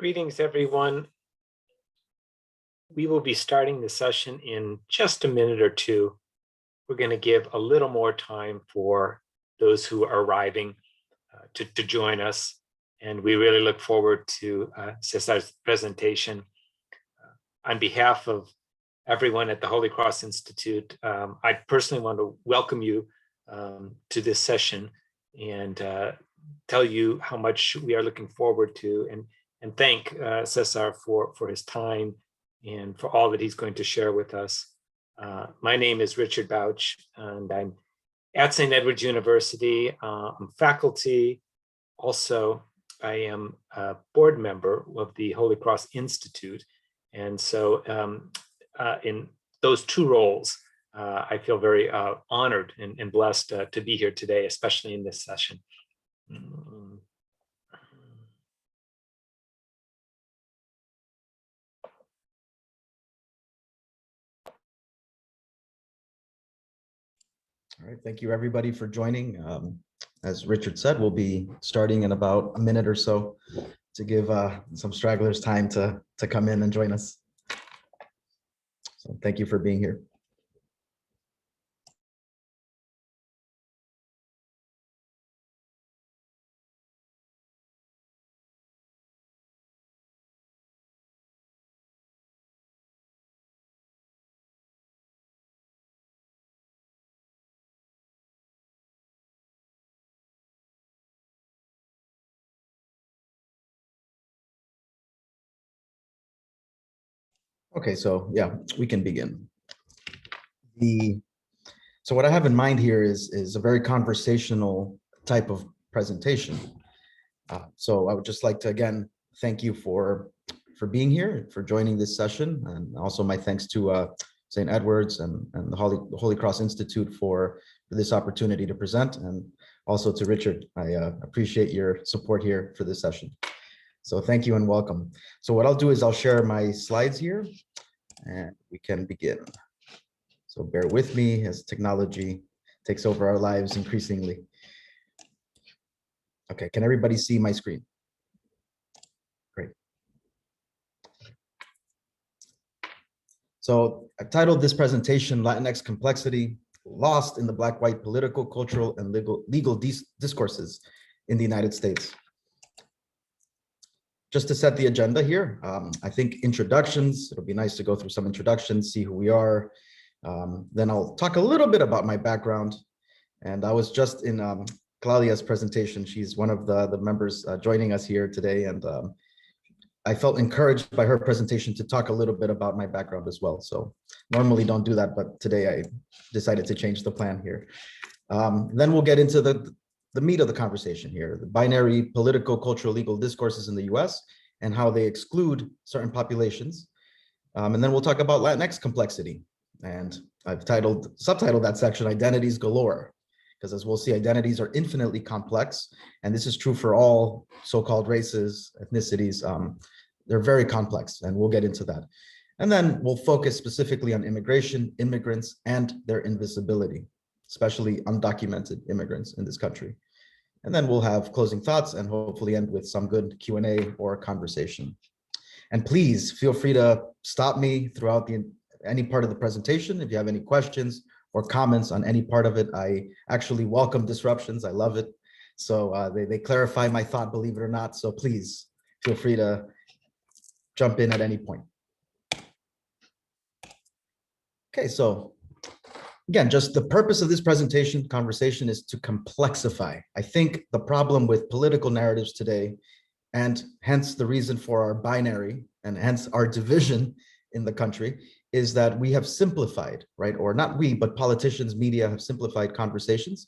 Greetings, everyone. We will be starting the session in just a minute or two. We're going to give a little more time for those who are arriving to join us. And we really look forward to Cesar's presentation. On behalf of everyone at the Holy Cross Institute, I personally want to welcome you to this session and tell you how much we are looking forward to and thank Cesar for his time and for all that he's going to share with us. My name is Richard Bauch, and I'm at St. Edward's University. I'm faculty. Also, I am a board member of the Holy Cross Institute. And so in those two roles, I feel very honored and blessed to be here today, especially in this session. All right, thank you everybody for joining. As Richard said, we'll be starting in about a minute or so to give some stragglers time to come in and join us. So thank you for being here. Okay, so yeah, we can begin. So what I have in mind here is a very conversational type of presentation. So I would just like to again thank you for being here, for joining this session, and also my thanks to St. Edward's and the Holy Cross Institute for this opportunity to present, and also to Richard. I appreciate your support here for this session. So thank you and welcome. So what I'll do is I'll share my slides here and we can begin. So bear with me as technology takes over our lives increasingly. Okay, can everybody see my screen? Great. So I've titled this presentation, Latinx Complexity, Lost in the Black-White Political, Cultural, and Legal Discourses in the United States. Just to set the agenda here, I think introductions, it'll be nice to go through some introductions, see who we are. Then I'll talk a little bit about my background. And I was just in Claudia's presentation. She's one of the members joining us here today. And I felt encouraged by her presentation to talk a little bit about my background as well. So normally don't do that, but today I decided to change the plan here. Then we'll get into the meat of the conversation here, the binary political, cultural, legal discourses in the US and how they exclude certain populations. And then we'll talk about Latinx complexity. And I've subtitled that section, Identities Galore, because as we'll see, identities are infinitely complex. And this is true for all so-called races, ethnicities. They're very complex, and we'll get into that. And then we'll focus specifically on immigration, immigrants, and their invisibility, especially undocumented immigrants in this country. And then we'll have closing thoughts and hopefully end with some good Q&A or conversation. And please feel free to stop me throughout any part of the presentation. If you have any questions or comments on any part of it, I actually welcome disruptions. I love it. So they clarify my thought, believe it or not. So please feel free to jump in at any point. Okay, so again, just the purpose of this conversation is to complexify. I think the problem with political narratives today, and hence the reason for our binary and hence our division in the country, is that we have simplified, right? Or not we, but politicians, media have simplified conversations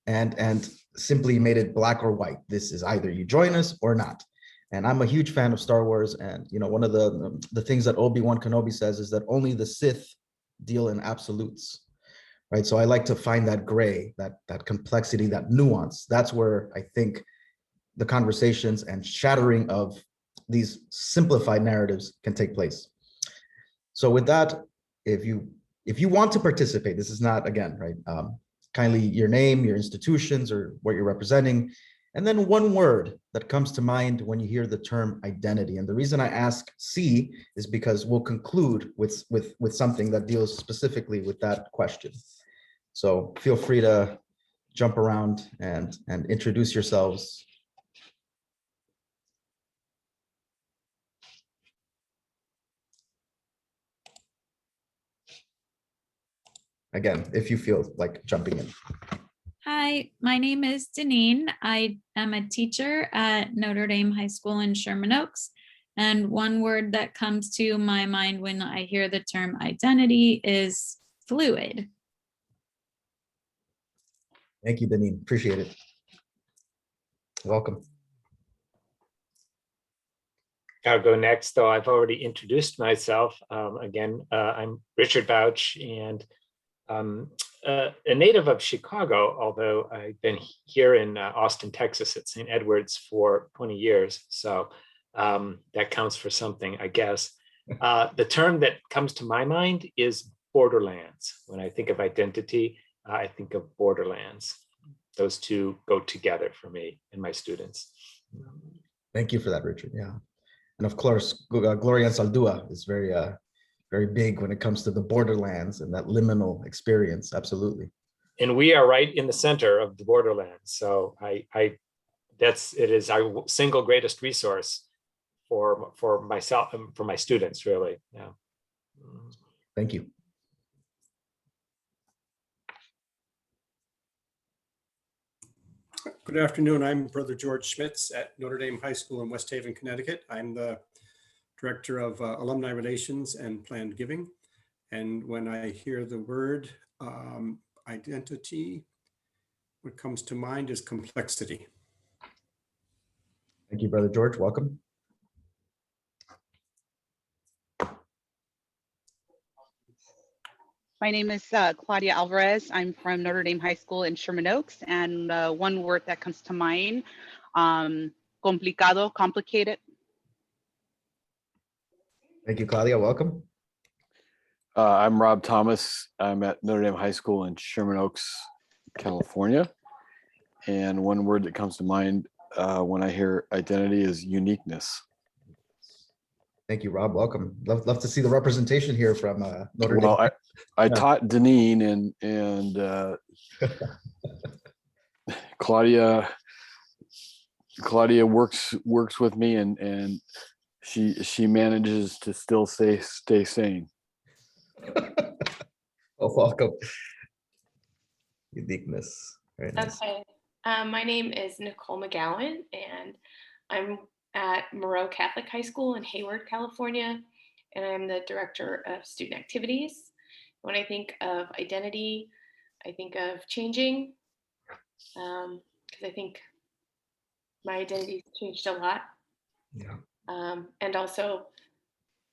and simply made it black or white. This is either you join us or not. And I'm a huge fan of Star Wars. And one of the things that Obi-Wan Kenobi says is that only the Sith deal in absolutes, right? So I like to find that gray, that complexity, that nuance. That's where I think the conversations and shattering of these simplified narratives can take place. So with that, if you want to participate, this is not, again, right, kindly your name, your institutions, or what you're representing, And then one word that comes to mind when you hear the term identity. And the reason I ask C is because we'll conclude with something that deals specifically with that question. So feel free to jump around and introduce yourselves. Again, if you feel like jumping in. Hi, my name is Deneen. I am a teacher at Notre Dame High School in Sherman Oaks. And one word that comes to my mind when I hear the term identity is fluid. Thank you, Deneen. Appreciate it. Welcome. I'll go next, though I've already introduced myself. I'm Richard Bauch, and a native of Chicago, although I've been here in Austin, Texas at St. Edward's for 20 years. So that counts for something, I guess. The term that comes to my mind is borderlands. When I think of identity, I think of borderlands. Those two go together for me and my students. Thank you for that, Richard. Yeah. And of course, Gloria Saldua is very big when it comes to the borderlands and that liminal experience. Absolutely. And we are right in the center of the borderlands. So it is our single greatest resource for myself and for my students, really. Yeah. Thank you. Good afternoon. I'm Brother George Schmitz at Notre Dame High School in West Haven, Connecticut. I'm the Director of Alumni Relations and Planned Giving. And when I hear the word identity, what comes to mind is complexity. Thank you, Brother George. Welcome. My name is Claudia Alvarez. I'm from Notre Dame High School in Sherman Oaks. And one word that comes to mind, complicado, complicated. Thank you, Claudia. Welcome. I'm Rob Thomas. I'm at Notre Dame High School in Sherman Oaks, California. And one word that comes to mind when I hear identity is uniqueness. Thank you, Rob. Welcome. Love to see the representation here from Notre Dame. Well, I taught Deneen and Claudia works with me and she manages to still stay sane. Oh, welcome. Uniqueness. Very nice. Okay. My name is Nicole Mcgowan, and I'm at Moreau Catholic High School in Hayward, California, and I'm the Director of Student Activities. When I think of identity, I think of changing, because I think my identity's changed a lot. Yeah. And also,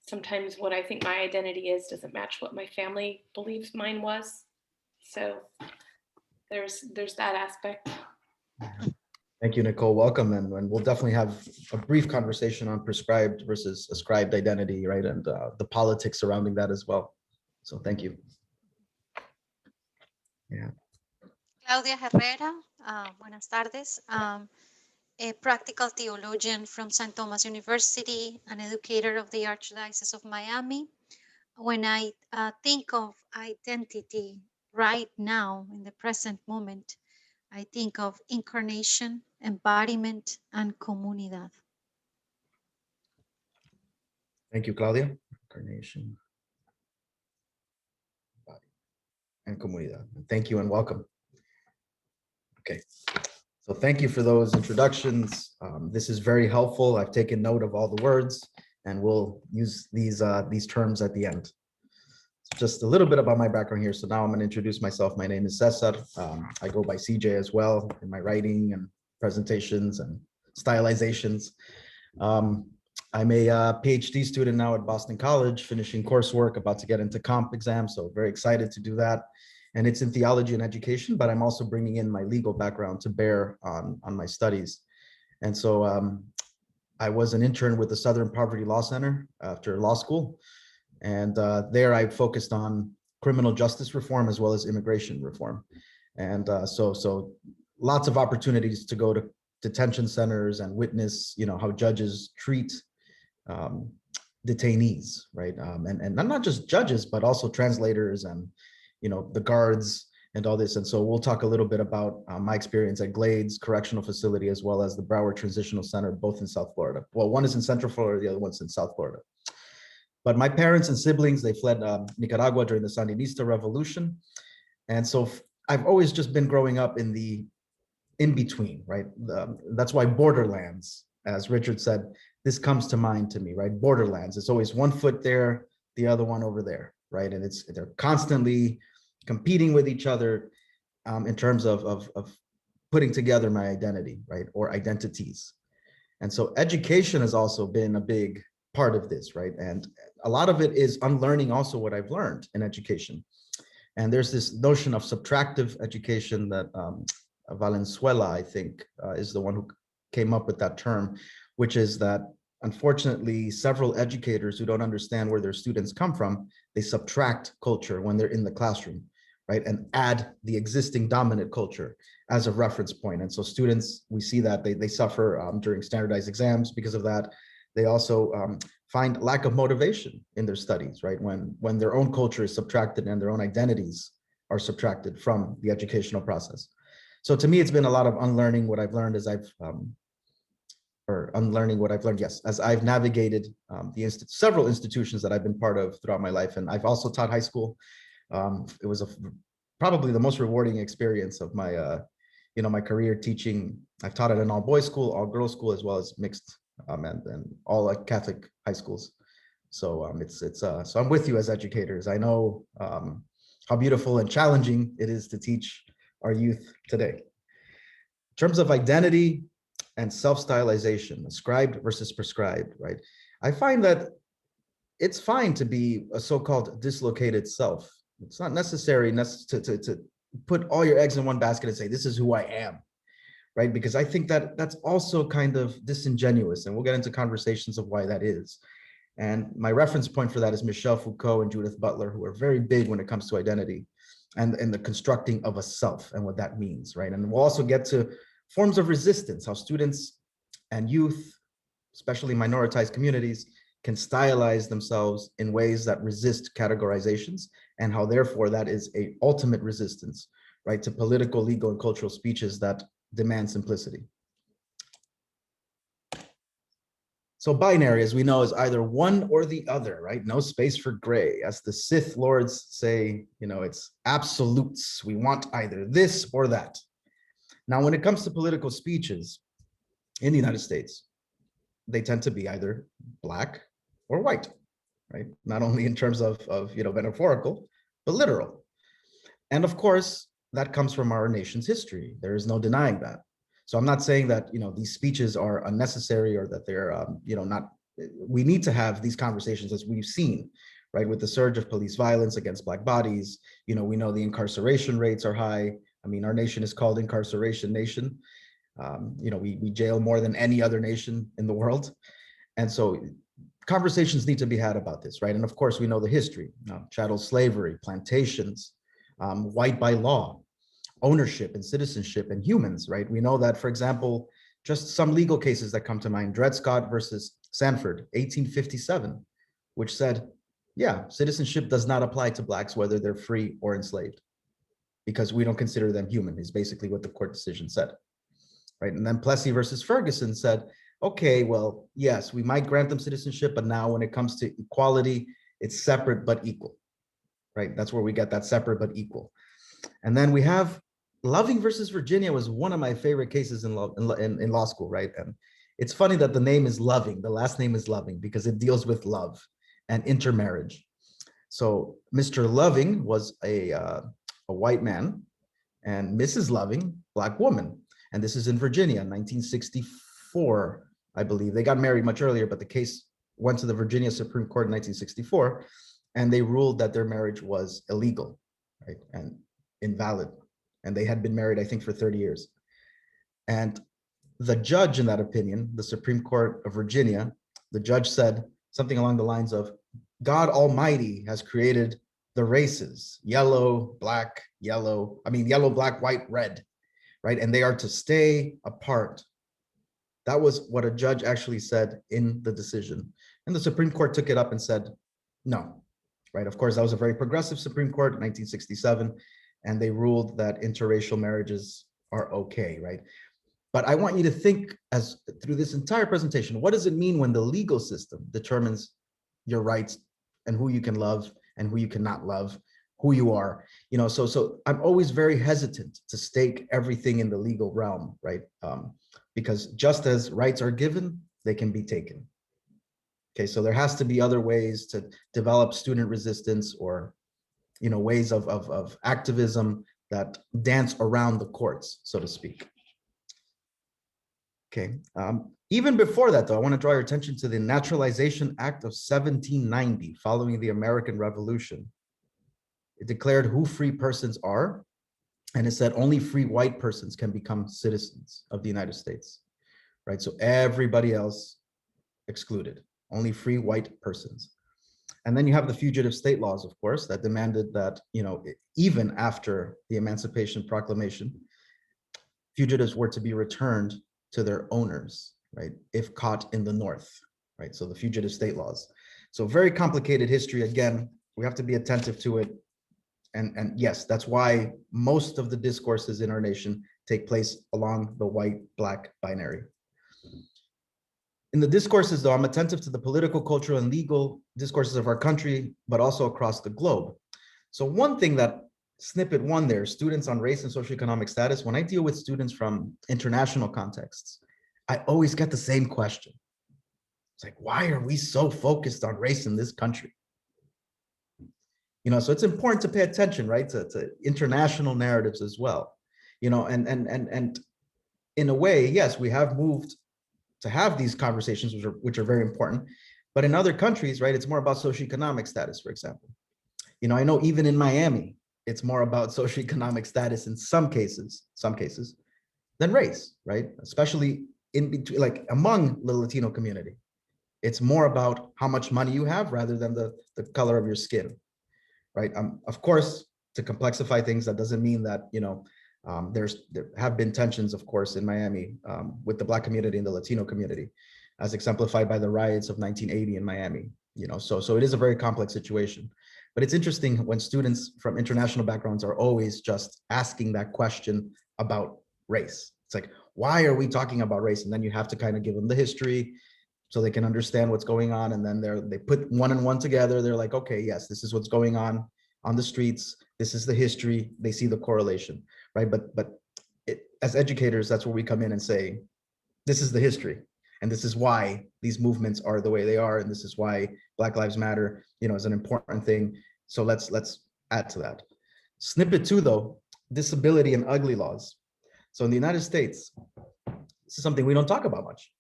sometimes what I think my identity is doesn't match what my family believes mine was. So there's that aspect. Thank you, Nicole. Welcome. And we'll definitely have a brief conversation on prescribed versus ascribed identity, right? And the politics surrounding that as well. So thank you. Yeah. Claudia Herrera, buenas tardes. A practical theologian from St. Thomas University, an educator of the Archdiocese of Miami. When I think of identity right now in the present moment, I think of incarnation, embodiment, and comunidad. Thank you, Claudia. Incarnation and comunidad. Thank you and welcome. Okay. So thank you for those introductions. This is very helpful. I've taken note of all the words and we'll use these terms at the end. Just a little bit about my background here. So now I'm going to introduce myself. My name is Cesar. I go by CJ as well in my writing and presentations and stylizations. I'm a PhD student now at Boston College, finishing coursework, about to get into comp exam. So very excited to do that. And it's in theology and education, but I'm also bringing in my legal background to bear on my studies. And so I was an intern with the Southern Poverty Law Center after law school. And there I focused on criminal justice reform as well as immigration reform. And so lots of opportunities to go to detention centers and witness, how judges treat detainees, right? And not just judges, but also translators and, the guards and all this. And so we'll talk a little bit about my experience at Glades Correctional Facility, as well as the Broward Transitional Center, both in South Florida. Well, one is in Central Florida, the other one's in South Florida. But my parents and siblings, they fled Nicaragua during the Sandinista Revolution. And so I've always just been growing up in the in-between, right? That's why borderlands, as Richard said, this comes to mind to me, right? Borderlands, it's always one foot there, the other one over there, right? And they're constantly competing with each other in terms of putting together my identity, right? Or identities. And so education has also been a big part of this, right? And a lot of it is unlearning also what I've learned in education. And there's this notion of subtractive education that Valenzuela, I think, is the one who came up with that term, which is that unfortunately, several educators who don't understand where their students come from, they subtract culture when they're in the classroom, right? And add the existing dominant culture as a reference point. And so students, we see that they suffer during standardized exams because of that. They also find lack of motivation in their studies, right? When their own culture is subtracted and their own identities are subtracted from the educational process. So to me, it's been a lot of unlearning what I've learned as as I've navigated several institutions that I've been part of throughout my life. And I've also taught high school. It was probably the most rewarding experience of my, my career teaching. I've taught at an all boys school, all girls school, as well as mixed and all Catholic high schools. So so I'm with you as educators. I know how beautiful and challenging it is to teach our youth today. In terms of identity and self-stylization, ascribed versus prescribed, right? I find that it's fine to be a so-called dislocated self. It's not necessary to put all your eggs in one basket and say, this is who I am, right? Because I think that that's also kind of disingenuous, and we'll get into conversations of why that is. And my reference point for that is Michel Foucault and Judith Butler, who are very big when it comes to identity and the constructing of a self and what that means, right? And we'll also get to forms of resistance, how students and youth, especially minoritized communities, can stylize themselves in ways that resist categorizations, and how therefore that is a ultimate resistance, right, to political, legal, and cultural speeches that demand simplicity. So binary, as we know, is either one or the other, right? No space for gray. As the Sith Lords say, it's absolutes. We want either this or that. Now, when it comes to political speeches in the United States, they tend to be either Black or white, right? Not only in terms of metaphorical, but literal. And of course, that comes from our nation's history. There is no denying that. So I'm not saying that, these speeches are unnecessary or that they're, not, we need to have these conversations, as we've seen, right? With the surge of police violence against Black bodies, we know the incarceration rates are high. I mean, our nation is called Incarceration Nation. We jail more than any other nation in the world. And so conversations need to be had about this, right? And of course, we know the history, chattel slavery, plantations, white by law, ownership and citizenship and humans, right? We know that, for example, just some legal cases that come to mind, Dred Scott versus Sanford, 1857, which said, yeah, citizenship does not apply to Blacks, whether they're free or enslaved, because we don't consider them human, is basically what the court decision said, right? And then Plessy versus Ferguson said, okay, well, yes, we might grant them citizenship, but now when it comes to equality, it's separate but equal, right? That's where we get that separate but equal. And then we have Loving versus Virginia was one of my favorite cases in law school, right? And it's funny that the name is Loving, the last name is Loving, because it deals with love and intermarriage. So Mr. Loving was a white man, and Mrs. Loving, Black woman. And this is in Virginia, 1964, I believe. They got married much earlier, but the case went to the Virginia Supreme Court in 1964, and they ruled that their marriage was illegal, right, and invalid. And they had been married, I think, for 30 years. And the judge in that opinion, the Supreme Court of Virginia, the judge said something along the lines of, God Almighty has created the races, yellow, black, white, red, right? And they are to stay apart That was what a judge actually said in the decision. And the Supreme Court took it up and said, no, right? Of course, that was a very progressive Supreme Court in 1967, and they ruled that interracial marriages are okay, right? But I want you to think as through this entire presentation, what does it mean when the legal system determines your rights and who you can love and who you cannot love, who you are, you know, so I'm always very hesitant to stake everything in the legal realm, right? Because just as rights are given, they can be taken. Okay, so there has to be other ways to develop student resistance or, you know, ways of activism that dance around the courts, so to speak. Okay, even before that, though, I want to draw your attention to the Naturalization Act of 1790, following the American Revolution. It declared who free persons are, and it said only free white persons can become citizens of the United States, right? So everybody else excluded, only free white persons. And then you have the fugitive state laws, of course, that demanded that, you know, even after the Emancipation Proclamation, fugitives were to be returned to their owners, right, if caught in the North, right? So the fugitive state laws. So very complicated history. Again, we have to be attentive to it. And yes, that's why most of the discourses in our nation take place along the white-black binary. In the discourses, though, I'm attentive to the political, cultural, and legal discourses of our country, but also across the globe. So one thing that snippet one there, students on race and socioeconomic status, when I deal with students from international contexts, I always get the same question. It's like, why are we so focused on race in this country? You know, so it's important to pay attention, right, to international narratives as well. You know, and in a way, yes, we have moved to have these conversations, which are very important. But in other countries, right, it's more about socioeconomic status, for example. You know, I know even in Miami, it's more about socioeconomic status in some cases than race, right? Especially in between, like among the Latino community. It's more about how much money you have rather than the color of your skin, right? Of course, to complexify things, that doesn't mean that, you know, there have been tensions, of course, in Miami with the Black community and the Latino community, as exemplified by the riots of 1980 in Miami. You know, so it is a very complex situation. But it's interesting when students from international backgrounds are always just asking that question about race. It's like, why are we talking about race? And then you have to kind of give them the history so they can understand what's going on. And then they put one and one together. They're like, okay, yes, this is what's going on the streets. This is the history. They see the correlation, right? But as educators, that's where we come in and say, this is the history. And this is why these movements are the way they are. And this is why Black Lives Matter, you know, is an important thing. So let's add to that. Snippet 2, though, disability and ugly laws. So in the United States, this is something we don't talk about much.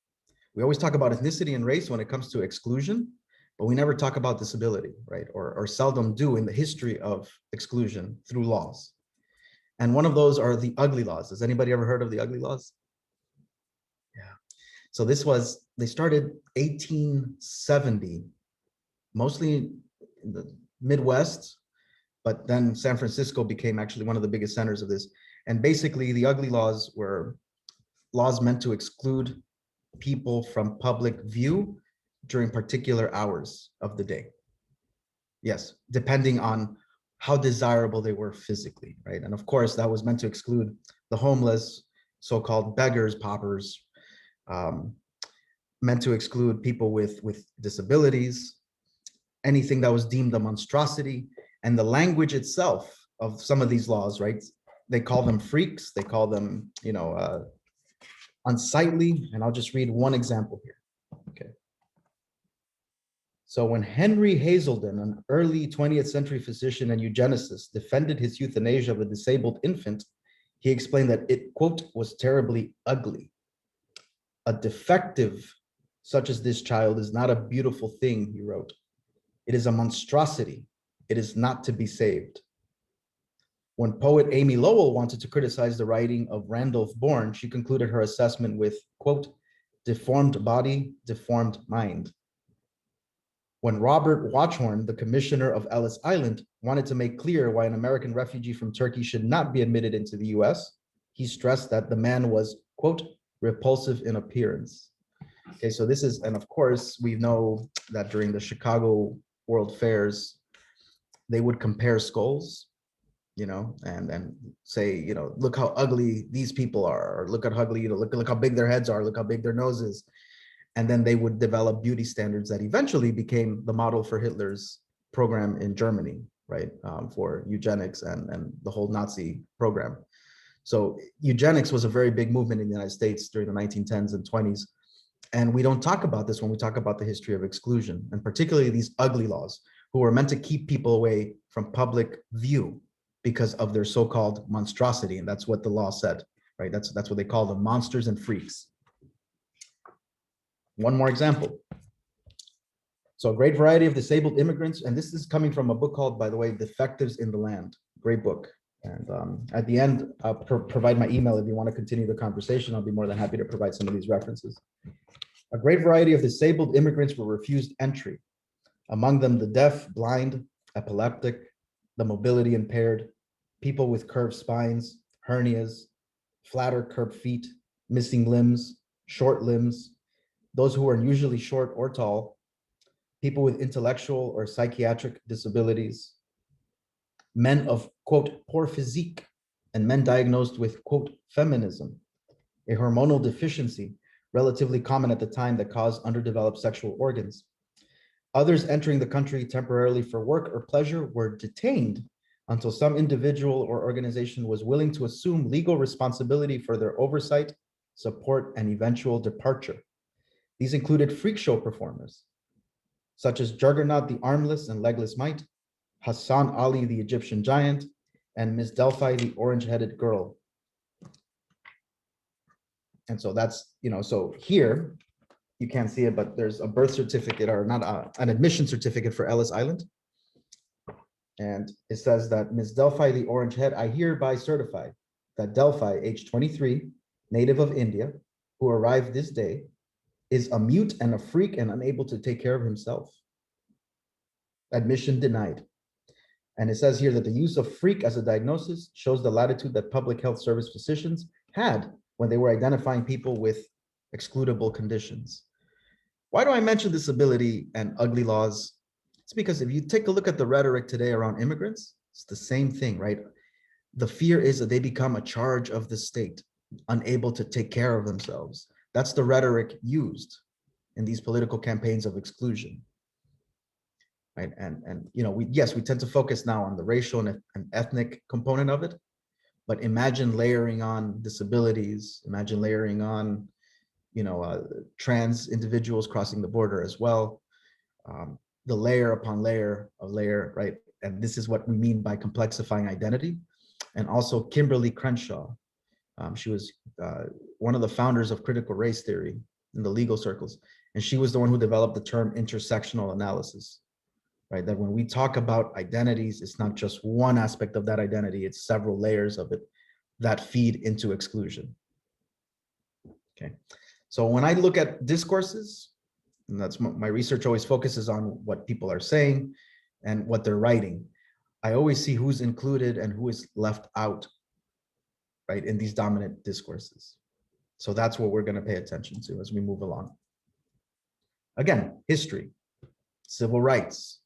We always talk about ethnicity and race when it comes to exclusion, but we never talk about disability, right? Or seldom do in the history of exclusion through laws. And one of those are the ugly laws. Has anybody ever heard of the ugly laws? Yeah. So they started 1870, mostly in the Midwest, but then San Francisco became actually one of the biggest centers of this. And basically the ugly laws were laws meant to exclude people from public view during particular hours of the day. Yes, depending on how desirable they were physically, right? And of course, that was meant to exclude the homeless, so-called beggars, paupers, meant to exclude people with disabilities, anything that was deemed a monstrosity. And the language itself of some of these laws, right? They call them freaks, they call them, you know, unsightly. And I'll just read one example here, okay? So when Henry Hazelden, an early 20th century physician and eugenicist, defended his euthanasia of a disabled infant, he explained that it, quote, was terribly ugly. A defective such as this child is not a beautiful thing, he wrote. It is a monstrosity. It is not to be saved. When poet Amy Lowell wanted to criticize the writing of Randolph Bourne, she concluded her assessment with, quote, deformed body, deformed mind. When Robert Watchorn, the commissioner of Ellis Island, wanted to make clear why an American refugee from Turkey should not be admitted into the US, he stressed that the man was, quote, repulsive in appearance. Okay, so this is, and of course, we know that during the Chicago World Fairs, they would compare skulls, and say, look how ugly these people are, or look at how ugly, look how big their heads are, look how big their nose is. And then they would develop beauty standards that eventually became the model for Hitler's program in Germany, right? For eugenics and the whole Nazi program. So eugenics was a very big movement in the United States during the 1910s and 20s. And we don't talk about this when we talk about the history of exclusion, and particularly these ugly laws, who were meant to keep people away from public view because of their so-called monstrosity. And that's what the law said, right? That's what they call them, monsters and freaks. One more example. So a great variety of disabled immigrants, and this is coming from a book called, by the way, Defectives in the Land. Great book. And at the end, I'll provide my email if you want to continue the conversation. I'll be more than happy to provide some of these references. A great variety of disabled immigrants were refused entry. Among them, the deaf, blind, epileptic, the mobility impaired, people with curved spines, hernias, flat or curved feet, missing limbs, short limbs, those who are unusually short or tall, people with intellectual or psychiatric disabilities, men of, quote, poor physique, and men diagnosed with, quote, feminism, a hormonal deficiency relatively common at the time that caused underdeveloped sexual organs. Others entering the country temporarily for work or pleasure were detained until some individual or organization was willing to assume legal responsibility for their oversight, support, and eventual departure. These included freak show performers, such as Juggernaut the Armless and Legless Mite, Hassan Ali the Egyptian Giant, and Miss Delphi the Orange-Headed Girl. And so that's, so here, you can't see it, but there's a birth certificate, or not an admission certificate for Ellis Island. And it says that Miss Delphi the Orange Head, I hereby certify that Delphi, age 23, native of India, who arrived this day, is a mute and a freak and unable to take care of himself. Admission denied. And it says here that the use of freak as a diagnosis shows the latitude that public health service physicians had when they were identifying people with excludable conditions. Why do I mention disability and ugly laws? It's because if you take a look at the rhetoric today around immigrants, it's the same thing, right? The fear is that they become a charge of the state, unable to take care of themselves. That's the rhetoric used in these political campaigns of exclusion, right? And we tend to focus now on the racial and ethnic component of it, but imagine layering on disabilities, imagine layering on, trans individuals crossing the border as well, the layer upon layer of layer, right? And this is what we mean by complexifying identity. And also Kimberly Crenshaw, she was one of the founders of critical race theory in the legal circles. And she was the one who developed the term intersectional analysis, right? That when we talk about identities, it's not just one aspect of that identity, it's several layers of it that feed into exclusion. Okay, so when I look at discourses, and that's my research always focuses on what people are saying and what they're writing. I always see who's included and who is left out, right, in these dominant discourses. So that's what we're going to pay attention to as we move along. Again, history, civil rights,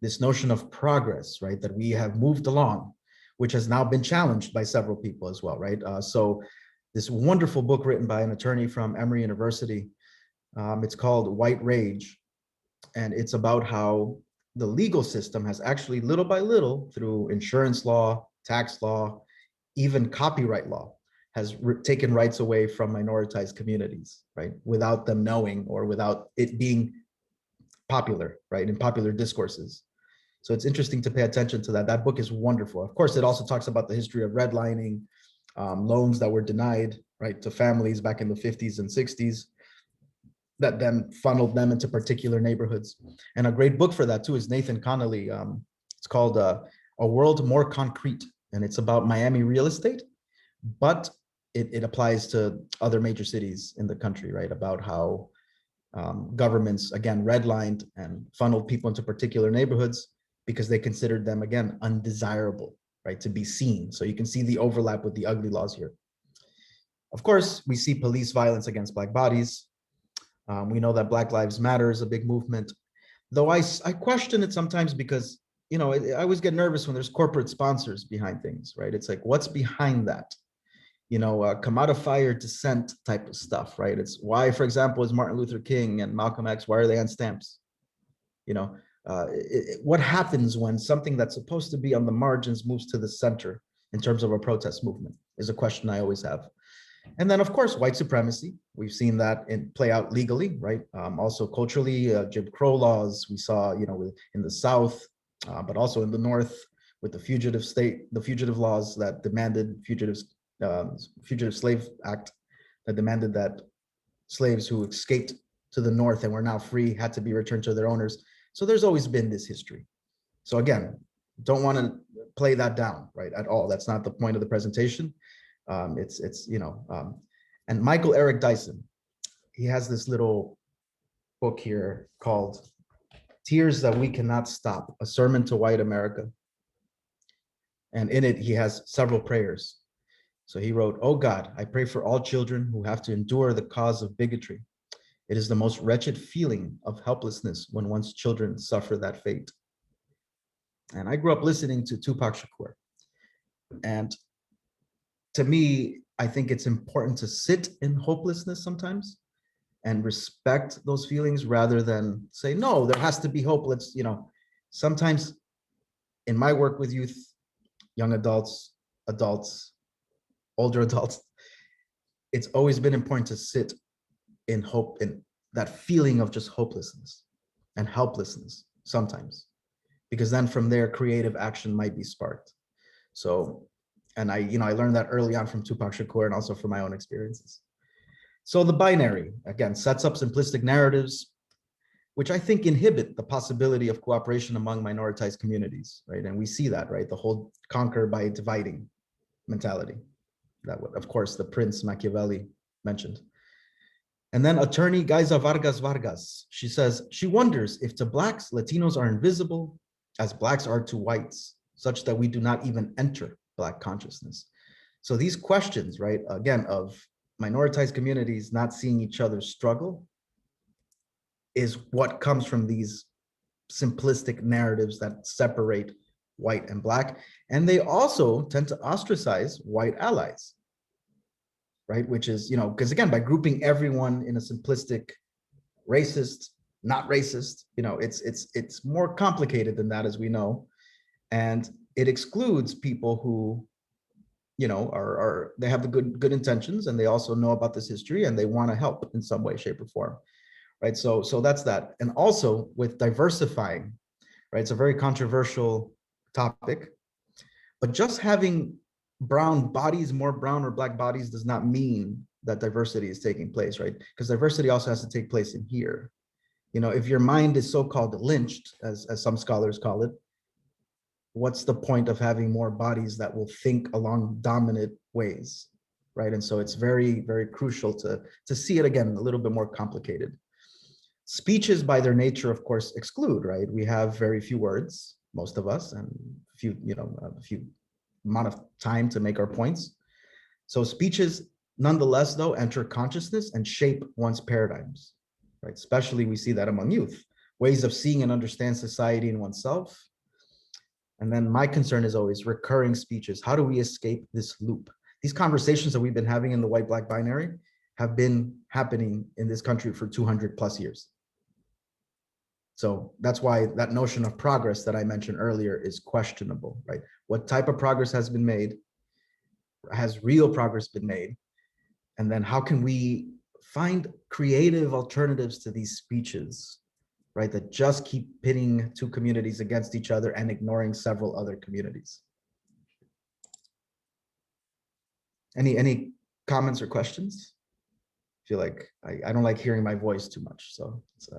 this notion of progress, right, that we have moved along, which has now been challenged by several people as well, right? So this wonderful book written by an attorney from Emory University, it's called White Rage, and it's about how the legal system has actually little by little, through insurance law, tax law, even copyright law, has taken rights away from minoritized communities, right? Without them knowing or without it being popular, right? In popular discourses. So it's interesting to pay attention to that. That book is wonderful. Of course, it also talks about the history of redlining, loans that were denied, right, to families back in the 50s and 60s, that then funneled them into particular neighborhoods. And a great book for that too is Nathan Connolly. It's called A World More Concrete, and it's about Miami real estate, but it applies to other major cities in the country, right? About how governments, again, redlined and funneled people into particular neighborhoods because they considered them, again, undesirable, right, to be seen. So you can see the overlap with the ugly laws here. Of course, we see police violence against Black bodies. We know that Black Lives Matter is a big movement, though I question it sometimes because, you know, I always get nervous when there's corporate sponsors behind things, right? It's like, what's behind that? You know, come out of fire dissent type of stuff, right? It's why, for example, is Martin Luther King and Malcolm X, why are they on stamps? You know, what happens when something that's supposed to be on the margins moves to the center in terms of a protest movement is a question I always have. And then, of course, white supremacy. We've seen that play out legally, right? Also culturally, Jim Crow laws we saw, you know, in the South, but also in the North with the fugitive laws that demanded Fugitive Slave Act that demanded that slaves who escaped to the North and were now free had to be returned to their owners. So there's always been this history. So again, don't want to play that down, right, at all. That's not the point of the presentation. It's you know, and Michael Eric Dyson, he has this little book here called Tears That We Cannot Stop, A Sermon to White America. And in it, he has several prayers. So he wrote, "Oh God, I pray for all children who have to endure the cause of bigotry. It is the most wretched feeling of helplessness when one's children suffer that fate." And I grew up listening to Tupac Shakur. And to me, I think it's important to sit in hopelessness sometimes and respect those feelings rather than say, no, there has to be hope. Let's, you know, sometimes in my work with youth, young adults, older adults, it's always been important to sit in hope, in that feeling of just hopelessness and helplessness sometimes, because then from there, creative action might be sparked. So, and I learned that early on from Tupac Shakur and also from my own experiences. So the binary, again, sets up simplistic narratives, which I think inhibit the possibility of cooperation among minoritized communities, right? And we see that, right? The whole conquer by dividing mentality. That would, of course, the Prince Machiavelli mentioned. And then attorney Gaiza Vargas, she says, she wonders if to Blacks, Latinos are invisible as Blacks are to whites, such that we do not even enter Black consciousness. So these questions, right, again, of minoritized communities not seeing each other struggle is what comes from these simplistic narratives that separate white and Black. And they also tend to ostracize white allies, right? Which is, you know, because again, by grouping everyone in a simplistic, racist, not racist, you know, it's more complicated than that, as we know. And it excludes people who, you know, they have the good intentions, and they also know about this history, and they want to help in some way, shape, or form, right? So that's that. And also with diversifying, right? It's a very controversial topic, but just having brown bodies, more brown or Black bodies, does not mean that diversity is taking place, right? Because diversity also has to take place in here. You know, if your mind is so-called lynched, as some scholars call it, what's the point of having more bodies that will think along dominant ways, right? And so it's very, very crucial to see it again, a little bit more complicated. Speeches by their nature, of course, exclude, right? We have very few words, most of us, and a few amount of time to make our points. So speeches, nonetheless, though, enter consciousness and shape one's paradigms, right? Especially we see that among youth, ways of seeing and understand society and oneself. And then my concern is always recurring speeches. How do we escape this loop? These conversations that we've been having in the white-Black binary have been happening in this country for 200 plus years. So that's why that notion of progress that I mentioned earlier is questionable, right? What type of progress has been made? Has real progress been made? And then how can we find creative alternatives to these speeches, right, that just keep pitting two communities against each other and ignoring several other communities? Any comments or questions? I feel like I don't like hearing my voice too much, so it's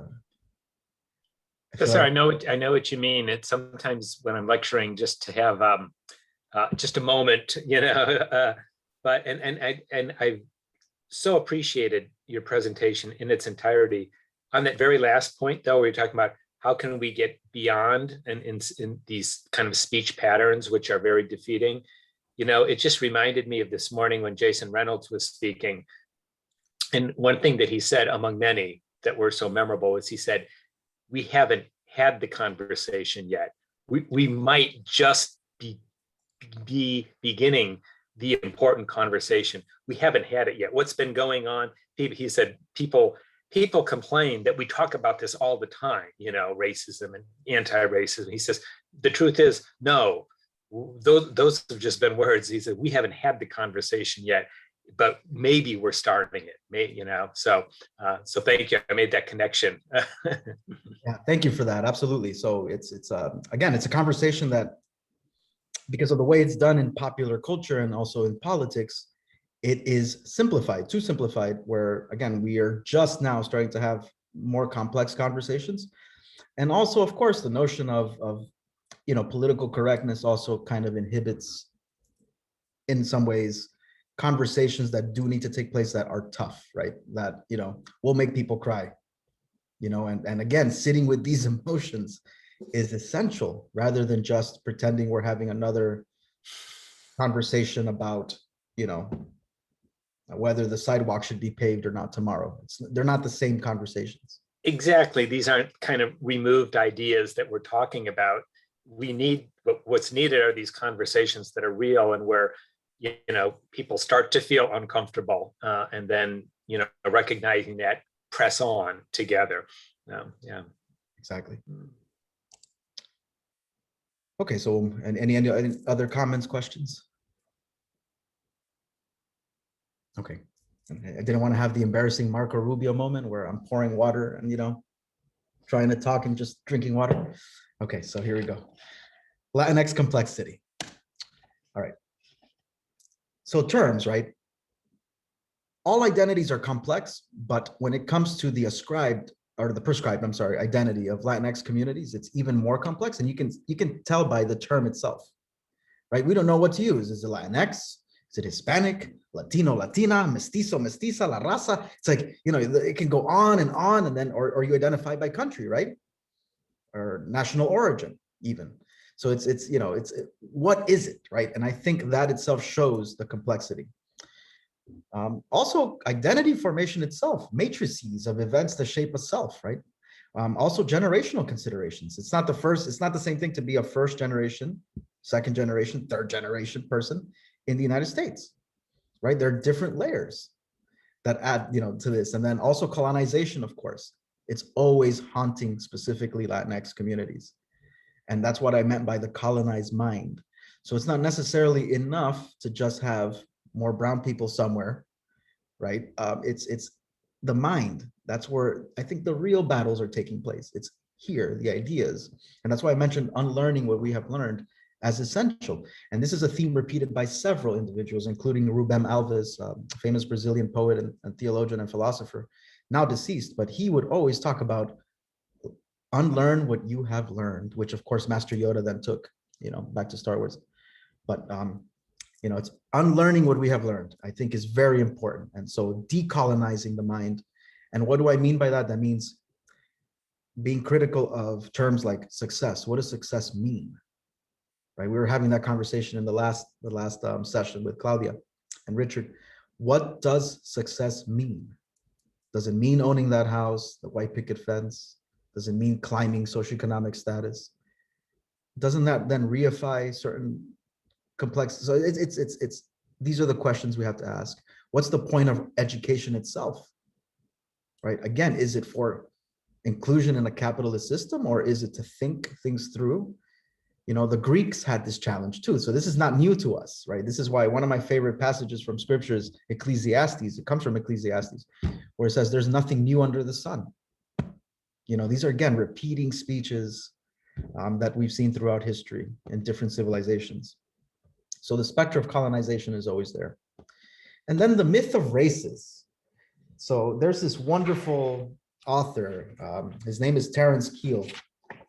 Cesar, I know what you mean. It's sometimes when I'm lecturing just to have just a moment, you know, but I've so appreciated your presentation in its entirety. On that very last point, though, we were talking about how can we get beyond in these kind of speech patterns, which are very defeating. it just reminded me of this morning when Jason Reynolds was speaking. And one thing that he said, among many that were so memorable, is he said, we haven't had the conversation yet. We might just be beginning the important conversation. We haven't had it yet. What's been going on? He said, people complain that we talk about this all the time, racism and anti-racism. He says, the truth is, no, those have just been words. He said, we haven't had the conversation yet, but maybe we're starting it. So thank you. I made that connection. Yeah, thank you for that. Absolutely. So it's again, it's a conversation that, because of the way it's done in popular culture and also in politics, it is simplified, too simplified, where again, we are just now starting to have more complex conversations. And also, of course, the notion of political correctness also kind of inhibits, in some ways, conversations that do need to take place that are tough, right? That, will make people cry, and again, sitting with these emotions is essential, rather than just pretending we're having another conversation about, whether the sidewalk should be paved or not tomorrow. They're not the same conversations. Exactly. These aren't kind of removed ideas that we're talking about. What's needed are these conversations that are real, and where, people start to feel uncomfortable, and then, recognizing that, press on together. Yeah. Exactly. Okay, so and any other comments, questions? Okay, I didn't want to have the embarrassing Marco Rubio moment where I'm pouring water and trying to talk and just drinking water. Okay, so here we go. Latinx complexity. All right. So terms, right? All identities are complex, but when it comes to the prescribed identity of Latinx communities, it's even more complex, and you can tell by the term itself, right? We don't know what to use. Is it Latinx? Is it Hispanic, Latino, Latina, mestizo, mestiza, la raza? It's like, it can go on, and then, or you identify by country, right? Or national origin, even. So it's what is it, right? And I think that itself shows the complexity. Also, identity formation itself, matrices of events that shape a self, right? Also, generational considerations. It's not the same thing to be a first generation, second generation, third generation person in the United States, right? There are different layers that add, to this. And then also colonization, of course. It's always haunting specifically Latinx communities. And that's what I meant by the colonized mind. So it's not necessarily enough to just have more brown people somewhere, right? It's the mind. That's where I think the real battles are taking place. It's here, the ideas. And that's why I mentioned unlearning what we have learned as essential. And this is a theme repeated by several individuals, including Rubem Alves, famous Brazilian poet and theologian and philosopher, now deceased, but he would always talk about unlearn what you have learned, which of course Master Yoda then took, back to Star Wars. But it's unlearning what we have learned, I think, is very important. And so decolonizing the mind. And what do I mean by that? That means being critical of terms like success. What does success mean? Right? We were having that conversation in the last session with Claudia and Richard. What does success mean? Does it mean owning that house, the white picket fence? Does it mean climbing socioeconomic status? Doesn't that then reify certain complex? So it's these are the questions we have to ask. What's the point of education itself? Right? Again, is it for inclusion in a capitalist system, or is it to think things through? The Greeks had this challenge too. So this is not new to us, right? This is why one of my favorite passages from scripture is Ecclesiastes. It comes from Ecclesiastes, where it says there's nothing new under the sun. These are, again, repeating speeches that we've seen throughout history in different civilizations. So the specter of colonization is always there. And then the myth of races. So there's this wonderful author. His name is Terence Keel,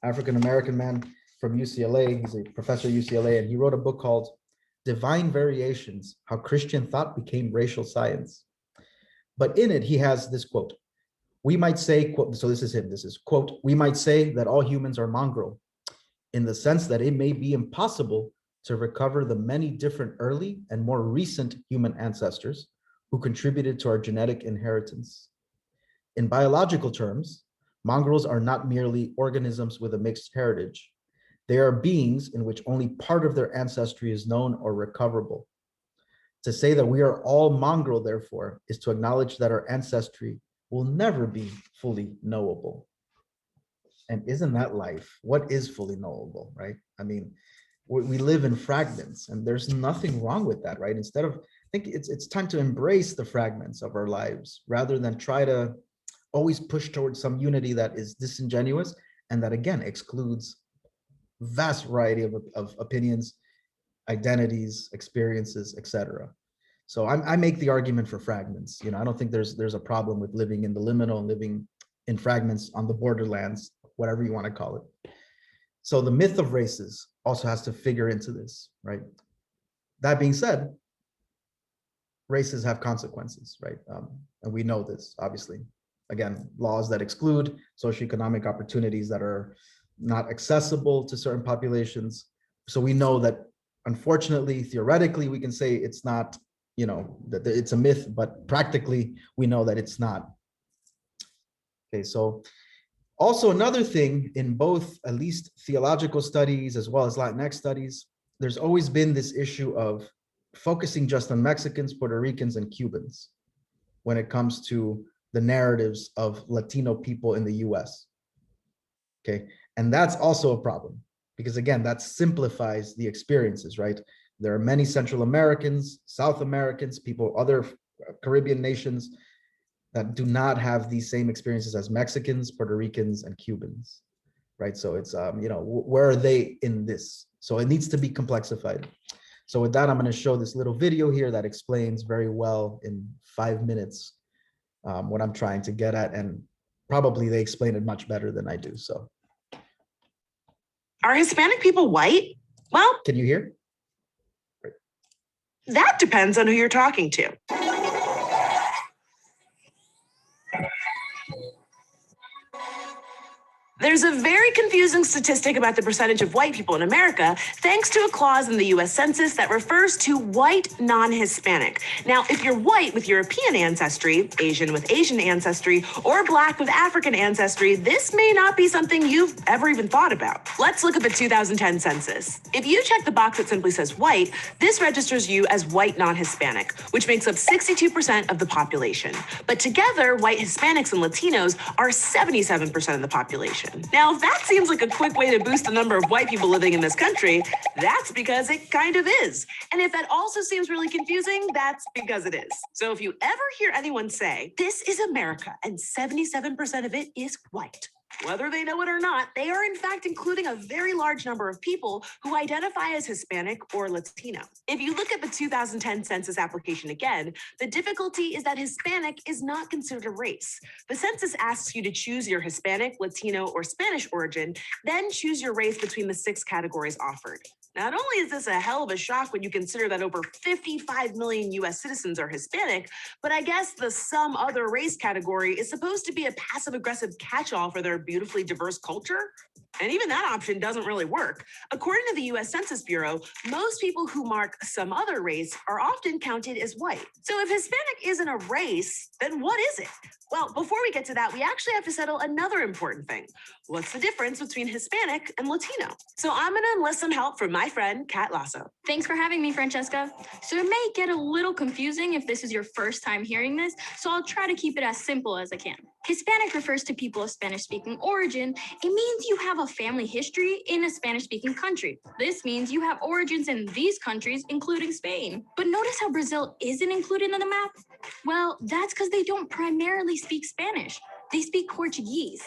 African-American man from UCLA. He's a professor at UCLA, and he wrote a book called Divine Variations, How Christian Thought Became Racial Science. But in it, he has this quote. We might say, quote, so this is him, this is, quote, we might say that all humans are mongrel, in the sense that it may be impossible to recover the many different early and more recent human ancestors who contributed to our genetic inheritance. In biological terms, mongrels are not merely organisms with a mixed heritage. They are beings in which only part of their ancestry is known or recoverable. To say that we are all mongrel, therefore, is to acknowledge that our ancestry will never be fully knowable. And isn't that life? What is fully knowable, right? I mean, we live in fragments, and there's nothing wrong with that, right? Instead of, I think it's time to embrace the fragments of our lives rather than try to always push towards some unity that is disingenuous and that, again, excludes vast variety of opinions, identities, experiences, etc. So I make the argument for fragments. You know, I don't think there's a problem with living in the liminal, living in fragments on the borderlands, whatever you want to call it. So the myth of races also has to figure into this, right? That being said, races have consequences, right? And we know this, obviously. Again, laws that exclude socioeconomic opportunities that are not accessible to certain populations. So we know that, unfortunately, theoretically, we can say it's not, you know, that it's a myth, but practically we know that it's not. Okay, so also another thing in both, at least theological studies as well as Latinx studies, there's always been this issue of focusing just on Mexicans, Puerto Ricans, and Cubans when it comes to the narratives of Latino people in the US. Okay, and that's also a problem because, again, that simplifies the experiences, right? There are many Central Americans, South Americans, people, other Caribbean nations that do not have these same experiences as Mexicans, Puerto Ricans, and Cubans, right? So it's, you know, where are they in this? So it needs to be complexified. So with that, I'm going to show this little video here that explains very well in 5 minutes what I'm trying to get at, and probably they explain it much better than I do. So, are Hispanic people white? Well, can you hear? Great. That depends on who you're talking to. There's a very confusing statistic about the percentage of white people in America, thanks to a clause in the US Census that refers to white non-Hispanic. Now, if you're white with European ancestry, Asian with Asian ancestry, or Black with African ancestry, this may not be something you've ever even thought about. Let's look at the 2010 census. If you check the box that simply says white, this registers you as white non-Hispanic, which makes up 62% of the population. But together, white Hispanics and Latinos are 77% of the population. Now, if that seems like a quick way to boost the number of white people living in this country, that's because it kind of is. And if that also seems really confusing, that's because it is. So if you ever hear anyone say, this is America and 77% of it is white, whether they know it or not, they are in fact including a very large number of people who identify as Hispanic or Latino. If you look at the 2010 census application again, the difficulty is that Hispanic is not considered a race. The census asks you to choose your Hispanic, Latino, or Spanish origin, then choose your race between the 6 categories offered. Not only is this a hell of a shock when you consider that over 55 million US citizens are Hispanic, but I guess the some other race category is supposed to be a passive-aggressive catch-all for their beautifully diverse culture. And even that option doesn't really work. According to the US Census Bureau, most people who mark some other race are often counted as white. So if Hispanic isn't a race, then what is it? Well, before we get to that, we actually have to settle another important thing. What's the difference between Hispanic and Latino? So I'm going to enlist some help from my friend, Kat Lasso. Thanks for having me, Francesca. So it may get a little confusing if this is your first time hearing this, so I'll try to keep it as simple as I can. Hispanic refers to people of Spanish-speaking origin. It means you have a family history in a Spanish-speaking country. This means you have origins in these countries, including Spain. But notice how Brazil isn't included in the map? Well, that's because they don't primarily speak Spanish. They speak Portuguese.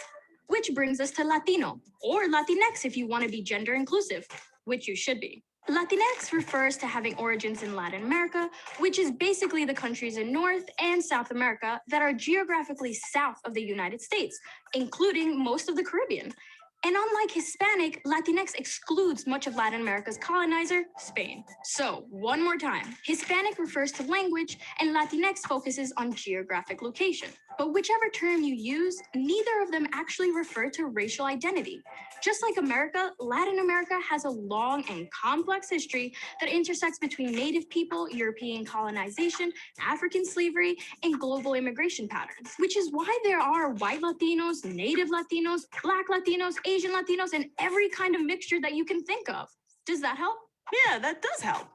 Which brings us to Latino, or Latinx if you want to be gender inclusive, which you should be. Latinx refers to having origins in Latin America, which is basically the countries in North and South America that are geographically south of the United States, including most of the Caribbean. And unlike Hispanic, Latinx excludes much of Latin America's colonizer, Spain. So, one more time, Hispanic refers to language and Latinx focuses on geographic location. But whichever term you use, neither of them actually refer to racial identity. Just like America, Latin America has a long and complex history that intersects between Native people, European colonization, African slavery, and global immigration patterns, which is why there are white Latinos, Native Latinos, Black Latinos, Asian Latinos, and every kind of mixture that you can think of. Does that help? Yeah, that does help.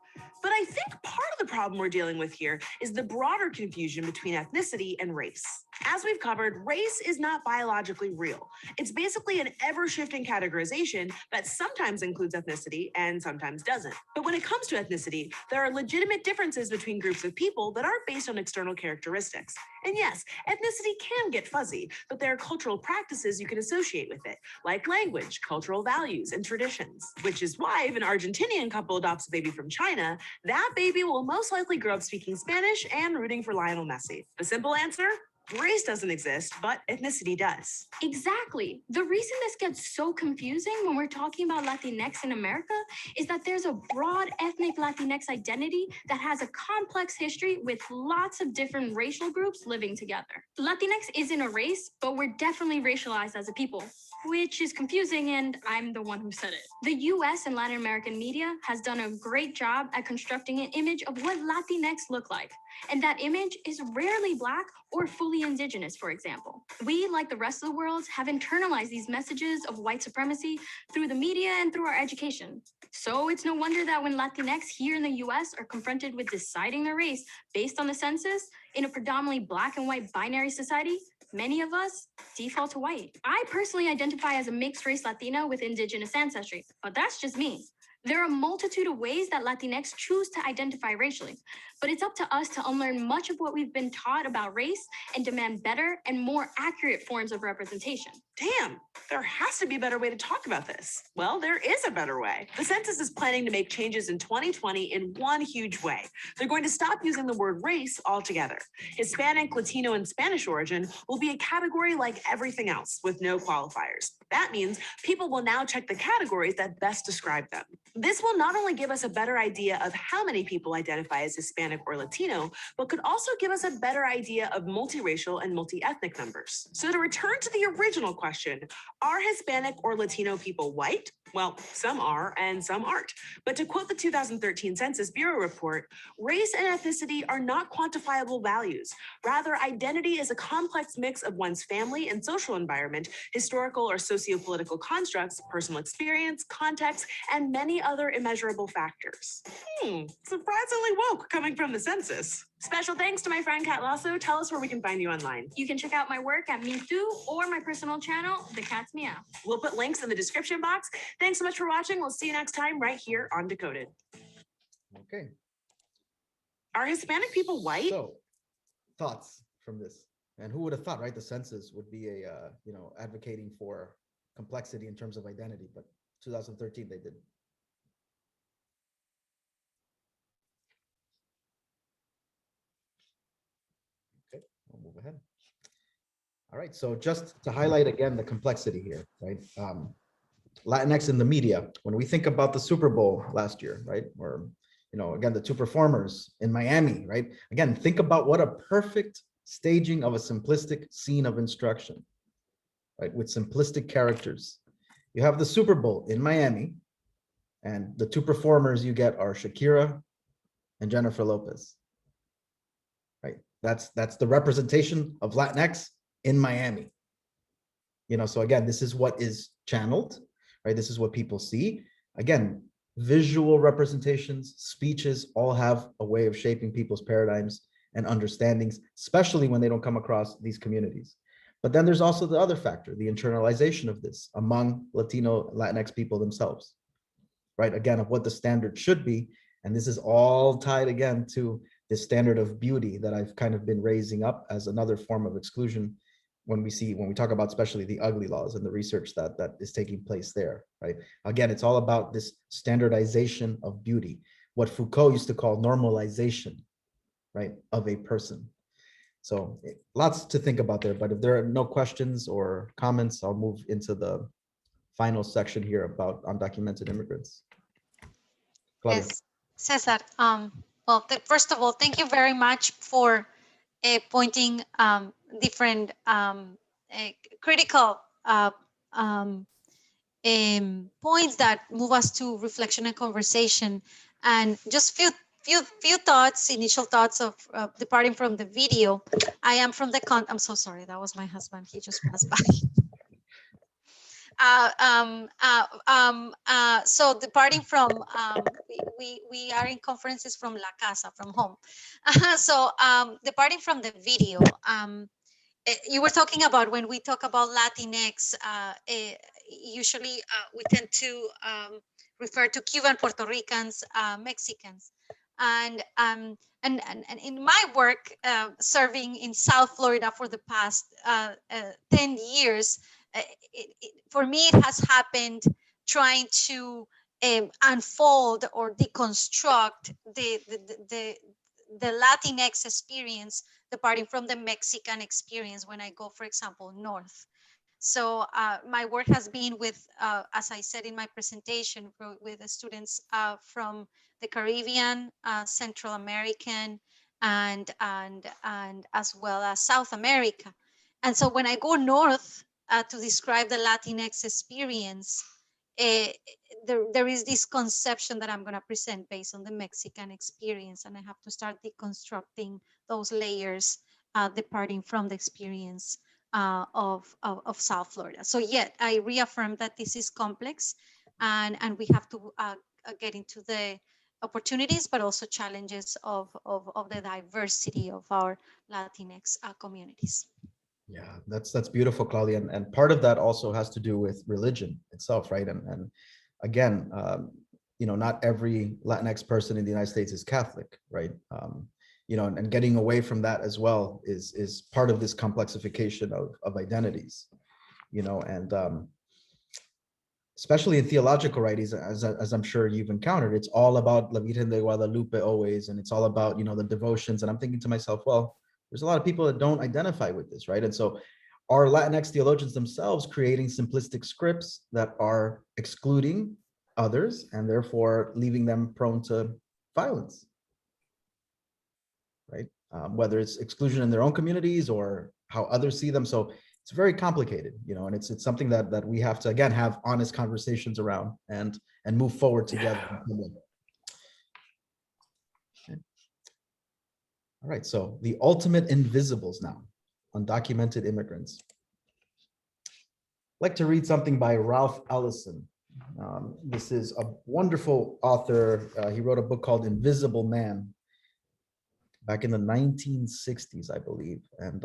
But I think part of the problem we're dealing with here is the broader confusion between ethnicity and race. As we've covered, race is not biologically real. It's basically an ever-shifting categorization that sometimes includes ethnicity and sometimes doesn't. But when it comes to ethnicity, there are legitimate differences between groups of people that aren't based on external characteristics. And yes, ethnicity can get fuzzy, but there are cultural practices you can associate with it, like language, cultural values, and traditions. Which is why if an Argentinian couple adopts a baby from China, that baby will most likely grow up speaking Spanish and rooting for Lionel Messi. The simple answer? Race doesn't exist, but ethnicity does. Exactly. The reason this gets so confusing when we're talking about Latinx in America is that there's a broad ethnic Latinx identity that has a complex history with lots of different racial groups living together. Latinx isn't a race, but we're definitely racialized as a people, which is confusing, and I'm the one who said it. The US and Latin American media has done a great job at constructing an image of what Latinx look like. And that image is rarely Black or fully indigenous, for example. We, like the rest of the world, have internalized these messages of white supremacy through the media and through our education. So it's no wonder that when Latinx here in the US are confronted with deciding their race based on the census in a predominantly Black and white binary society, many of us default to white. I personally identify as a mixed race Latina with indigenous ancestry, but that's just me. There are a multitude of ways that Latinx choose to identify racially, but it's up to us to unlearn much of what we've been taught about race and demand better and more accurate forms of representation. Damn, there has to be a better way to talk about this. Well, there is a better way. The census is planning to make changes in 2020 in one huge way. They're going to stop using the word race altogether. Hispanic, Latino, and Spanish origin will be a category like everything else with no qualifiers. That means people will now check the categories that best describe them. This will not only give us a better idea of how many people identify as Hispanic or Latino, but could also give us a better idea of multiracial and multi-ethnic numbers. So to return to the original question, are Hispanic or Latino people white? Well, some are and some aren't. But to quote the 2013 Census Bureau report, race and ethnicity are not quantifiable values. Rather, identity is a complex mix of one's family and social environment, historical or socio-political constructs, personal experience, context, and many other immeasurable factors. Surprisingly woke coming from the census. Special thanks to my friend Kat Lasso. Tell us where we can find you online. You can check out my work at Me Too or my personal channel, The Cat's Meow. We'll put links in the description box. Thanks so much for watching. We'll see you next time right here on Decoded. Okay, Are Hispanic people white? so thoughts from this, and who would have thought, right? The census would be advocating for complexity in terms of identity, but 2013 they did. Okay, we'll move ahead. All right, so just to highlight again the complexity here, right? Latinx in the media, when we think about the Super Bowl last year, right? Or, again, the two performers in Miami, right? Again, think about what a perfect staging of a simplistic scene of instruction, right? With simplistic characters. You have the Super Bowl in Miami, and the two performers you get are Shakira and Jennifer Lopez, right? That's the representation of Latinx in Miami. So again, this is what is channeled, right? This is what people see. Again, visual representations, speeches all have a way of shaping people's paradigms and understandings, especially when they don't come across these communities. But then there's also the other factor, the internalization of this among Latino, Latinx people themselves, right? Again, of what the standard should be. And this is all tied again to the standard of beauty that I've kind of been raising up as another form of exclusion when we talk about especially the ugly laws and the research that is taking place there, right? Again, it's all about this standardization of beauty, what Foucault used to call normalization, right, of a person. So lots to think about there, but if there are no questions or comments, I'll move into the final section here about undocumented immigrants. Claudia. Yes, Cesar. Well, first of all, thank you very much for pointing different critical points that move us to reflection and conversation. And just few thoughts, initial thoughts of departing from the video. I am from the I'm so sorry, that was my husband. He just passed by. So departing from, we are in conferences from La Casa, from home. So departing from the video, you were talking about when we talk about Latinx, usually we tend to refer to Cuban, Puerto Ricans, Mexicans. And in my work, serving in South Florida for the past 10 years, for me, it has happened trying to unfold or deconstruct the Latinx experience departing from the Mexican experience when I go, for example, north. So my work has been with, as I said in my presentation, with the students from the Caribbean, Central American, and as well as South America. And so when I go north to describe the Latinx experience, there is this conception that I'm going to present based on the Mexican experience, and I have to start deconstructing those layers departing from the experience of South Florida. So yet I reaffirm that this is complex, and we have to get into the opportunities, but also challenges of the diversity of our Latinx communities. Yeah, that's beautiful, Claudia. And part of that also has to do with religion itself, right? And again, you know, not every Latinx person in the United States is Catholic, right? You know, and getting away from that as well is part of this complexification of identities, you know, and especially in theological writings, as I'm sure you've encountered, it's all about La Virgen de Guadalupe always, and it's all about, you know, the devotions. And I'm thinking to myself, well, there's a lot of people that don't identify with this, right? And so are Latinx theologians themselves creating simplistic scripts that are excluding others and therefore leaving them prone to violence, right? Whether it's exclusion in their own communities or how others see them. So it's very complicated, you know, and it's something that we have to, again, have honest conversations around and move forward together. Okay. All right, so the ultimate invisibles now, undocumented immigrants. I'd like to read something by Ralph Ellison. This is a wonderful author. He wrote a book called Invisible Man back in the 1960s, I believe. And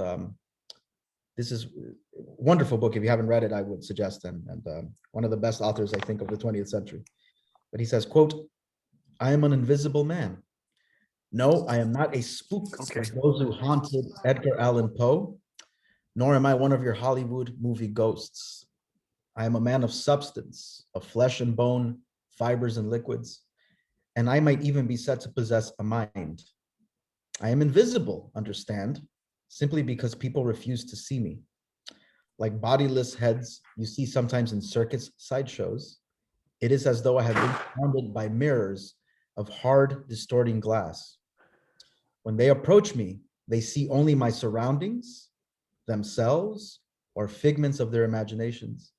this is a wonderful book. If you haven't read it, I would suggest, and one of the best authors, I think, of the 20th century. But he says, quote, "I am an invisible man. No, I am not a spook of those who haunted Edgar Allan Poe, nor am I one of your Hollywood movie ghosts. I am a man of substance, of flesh and bone, fibers and liquids, and I might even be said to possess a mind. I am invisible, understand, simply because people refuse to see me. Like bodiless heads you see sometimes in circus sideshows, it is as though I have been surrounded by mirrors of hard, distorting glass. When they approach me, they see only my surroundings, themselves, or figments of their imaginations.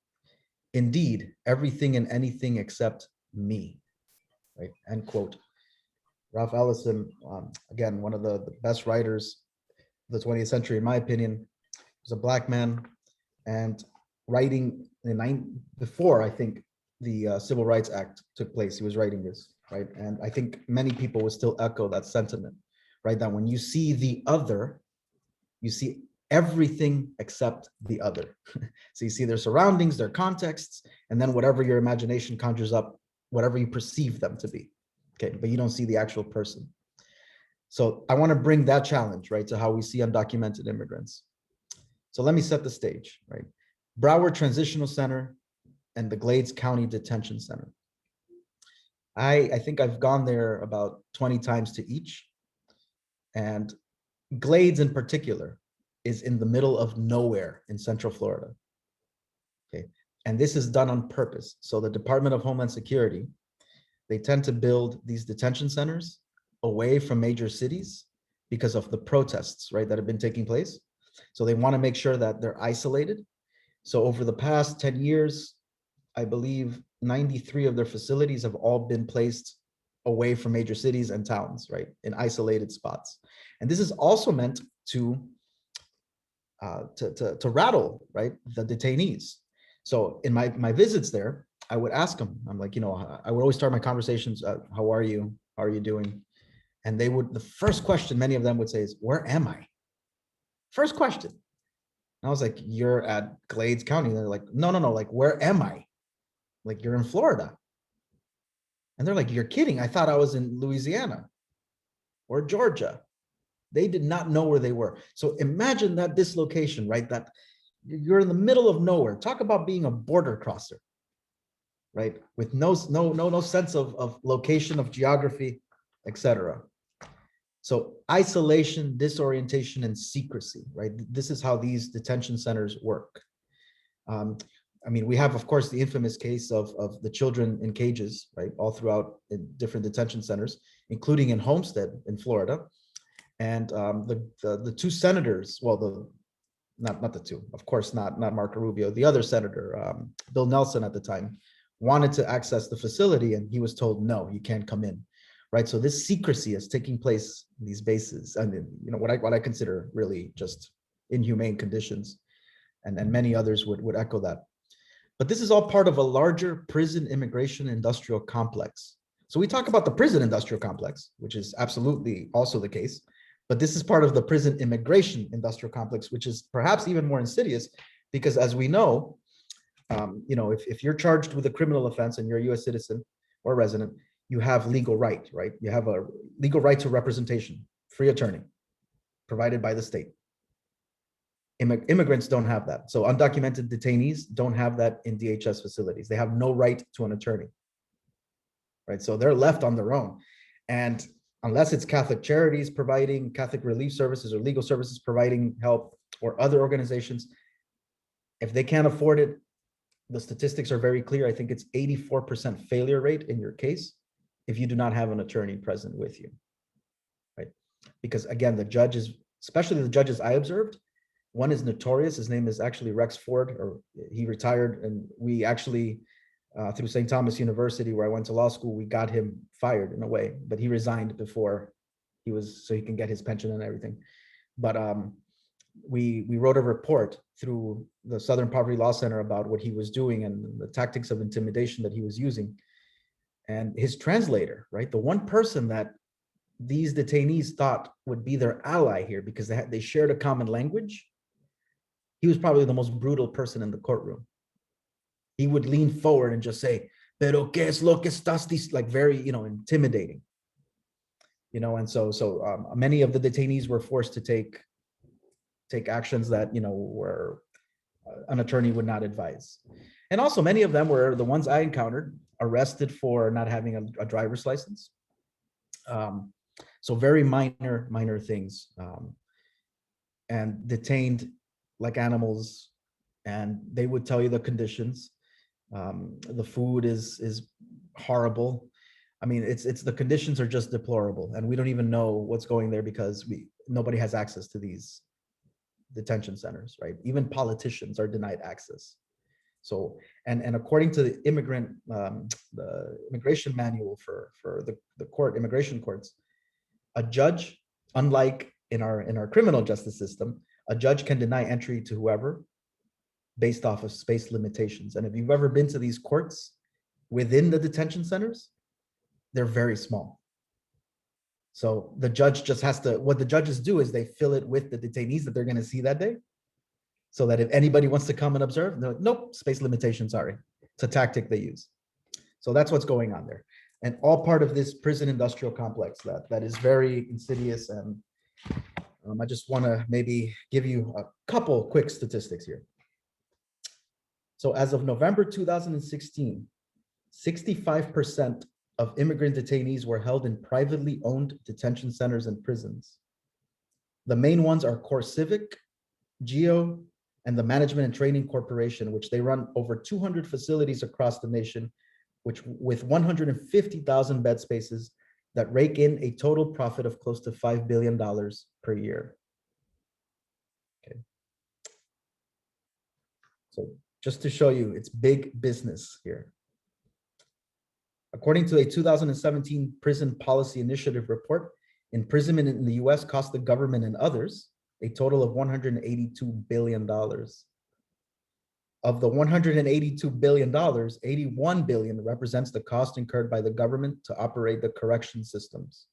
Indeed, everything and anything except me," right? End quote. Ralph Ellison, again, one of the best writers of the 20th century, in my opinion, was a Black man, and writing before, I think, the Civil Rights Act took place. He was writing this, right? And I think many people would still echo that sentiment, right? That when you see the other, you see everything except the other. So you see their surroundings, their contexts, and then whatever your imagination conjures up, whatever you perceive them to be. Okay, but you don't see the actual person. So I want to bring that challenge, right, to how we see undocumented immigrants. So let me set the stage, right? Broward Transitional Center and the Glades County Detention Center. I think I've gone there about 20 times to each. And Glades in particular is in the middle of nowhere in Central Florida. Okay, And this is done on purpose. So the Department of Homeland Security, they tend to build these detention centers away from major cities because of the protests, right, that have been taking place. So they want to make sure that they're isolated. So over the past 10 years, I believe 93 of their facilities have all been placed away from major cities and towns, right, in isolated spots. And this is also meant to rattle, right, the detainees. So in my visits there, I would ask them, I'm like, I would always start my conversations, how are you? How are you doing? And they would, the first question many of them would say is, where am I? First question. And I was like, you're at Glades County. And they're like, no, like, where am I? Like, you're in Florida. And they're like, you're kidding. I thought I was in Louisiana or Georgia. They did not know where they were. So imagine that dislocation, right? That you're in the middle of nowhere. Talk about being a border crosser, right? With no sense of location, of geography, etc. So isolation, disorientation, and secrecy, right? This is how these detention centers work. I mean, we have, of course, the infamous case of the children in cages, right? All throughout in different detention centers, including in Homestead in Florida. And the two senators, well, not the two, of course, not Marco Rubio, the other senator, Bill Nelson at the time, wanted to access the facility, and he was told, no, you can't come in, right? So this secrecy is taking place in these bases, and what I consider really just inhumane conditions, and many others would echo that. But this is all part of a larger prison immigration industrial complex. So we talk about the prison industrial complex, which is absolutely also the case, but this is part of the prison immigration industrial complex, which is perhaps even more insidious, because as we know, if you're charged with a criminal offense and you're a US citizen or resident, you have legal right? You have a legal right to representation, free attorney, provided by the state. Immigrants don't have that. So undocumented detainees don't have that in DHS facilities. They have no right to an attorney, right? So they're left on their own. And unless it's Catholic Charities providing Catholic relief services or legal services providing help, or other organizations, if they can't afford it, the statistics are very clear. I think it's 84% failure rate in your case if you do not have an attorney present with you, right? Because again, the judges, especially the judges I observed, one is notorious. His name is actually Rex Ford, or he retired, and we actually, through St. Thomas University, where I went to law school, we got him fired in a way, but he resigned before so he can get his pension and everything. But we wrote a report through the Southern Poverty Law Center about what he was doing and the tactics of intimidation that he was using. And his translator, right, the one person that these detainees thought would be their ally here because they shared a common language, he was probably the most brutal person in the courtroom. He would lean forward and just say, "Pero qué es lo que estás diciendo?" Like very, intimidating. And so many of the detainees were forced to take actions that were an attorney would not advise. And also many of them were the ones I encountered arrested for not having a driver's license. So very minor things, and detained like animals, and they would tell you the conditions. The food is horrible. I mean, it's the conditions are just deplorable, and we don't even know what's going there because nobody has access to these detention centers, right? Even politicians are denied access. So, and according to the immigration manual for the immigration courts, a judge, unlike in our criminal justice system, a judge can deny entry to whoever based off of space limitations. And if you've ever been to these courts within the detention centers, they're very small. So the judge just has to, what the judges do is they fill it with the detainees that they're going to see that day. So that if anybody wants to come and observe, they're like, nope, space limitation, sorry. It's a tactic they use. So that's what's going on there. And all part of this prison industrial complex that is very insidious. And I just want to maybe give you a couple quick statistics here. So as of November 2016, 65% of immigrant detainees were held in privately owned detention centers and prisons. The main ones are CoreCivic, GEO, and the Management and Training Corporation, which they run over 200 facilities across the nation, which with 150,000 bed spaces that rake in a total profit of close to $5 billion per year. Okay. So just to show you, it's big business here. According to a 2017 Prison Policy Initiative report, imprisonment in the US cost the government and others a total of $182 billion. Of the $182 billion, $81 billion represents the cost incurred by the government to operate the correction systems.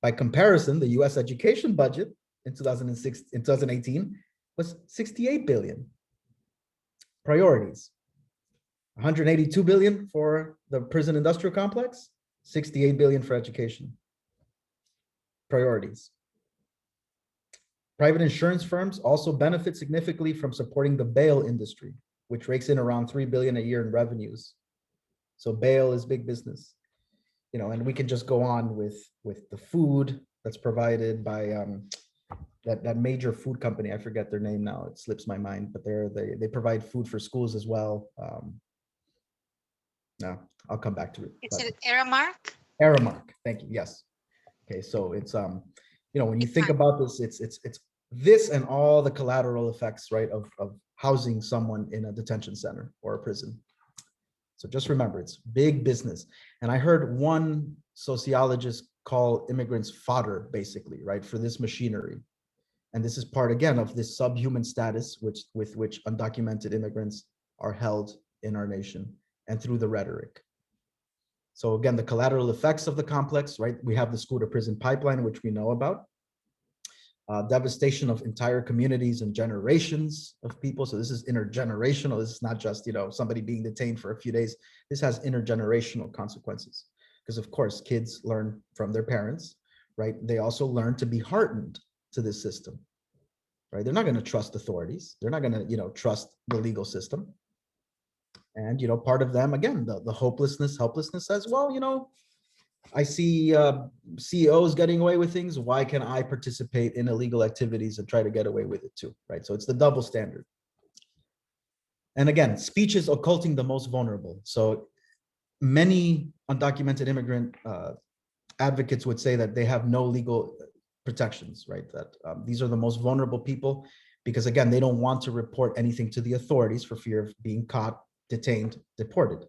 By comparison, the US education budget in 2018 was $68 billion. Priorities: $182 billion for the prison industrial complex, $68 billion for education. Priorities: private insurance firms also benefit significantly from supporting the bail industry, which rakes in around $3 billion a year in revenues. So bail is big business, you know, and we can just go on with the food that's provided by that major food company. I forget their name now; it slips my mind. But they provide food for schools as well. No, I'll come back to it. Is it Aramark? Aramark, thank you. Yes. Okay, so it's you know, when you think about this, it's this and all the collateral effects, right, of housing someone in a detention center or a prison. So just remember, it's big business. And I heard one sociologist call immigrants fodder, basically, right, for this machinery. And this is part, again, of this subhuman status with which undocumented immigrants are held in our nation and through the rhetoric. So again, the collateral effects of the complex, right? We have the school to prison pipeline, which we know about. Devastation of entire communities and generations of people. So this is intergenerational. This is not just, you know, somebody being detained for a few days. This has intergenerational consequences because, of course, kids learn from their parents, right? They also learn to be hardened to this system, right? They're not going to trust authorities. They're not going to, you know, trust the legal system. And, you know, part of them, again, the hopelessness, helplessness says, well, you know, I see CEOs getting away with things. Why can I participate in illegal activities and try to get away with it too, right? So it's the double standard. And again, speech is occulting the most vulnerable. So many undocumented immigrant advocates would say that they have no legal protections, right? That these are the most vulnerable people because, again, they don't want to report anything to the authorities for fear of being caught, detained, deported,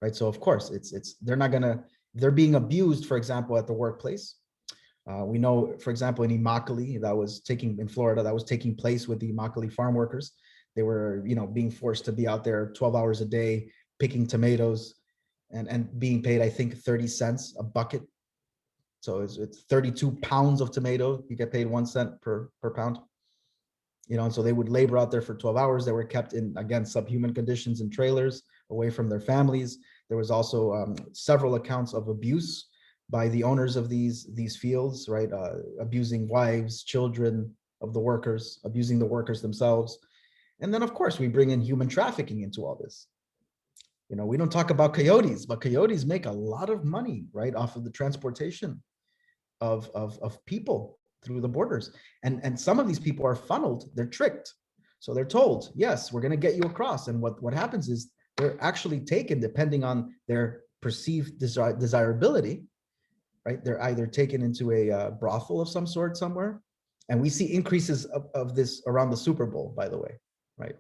right? So of course, they're not gonna. They're being abused, for example, at the workplace. We know, for example, in Immokalee, in Florida, that was taking place with the Immokalee farm workers. They were, you know, being forced to be out there 12 hours a day, picking tomatoes and being paid, I think, 30 cents a bucket. So it's 32 pounds of tomato. You get paid 1 cent per pound. You know, and so they would labor out there for 12 hours. They were kept in, again, subhuman conditions in trailers away from their families. There was also several accounts of abuse by the owners of these fields, right? Abusing wives, children of the workers, abusing the workers themselves. And then, of course, we bring in human trafficking into all this. You know, we don't talk about coyotes, but coyotes make a lot of money, right, off of the transportation of people through the borders. And some of these people are funneled, they're tricked. So they're told, yes, we're going to get you across. And what happens is they're actually taken depending on their perceived desirability, right? They're either taken into a brothel of some sort somewhere. And we see increases of this around the Super Bowl, by the way, right?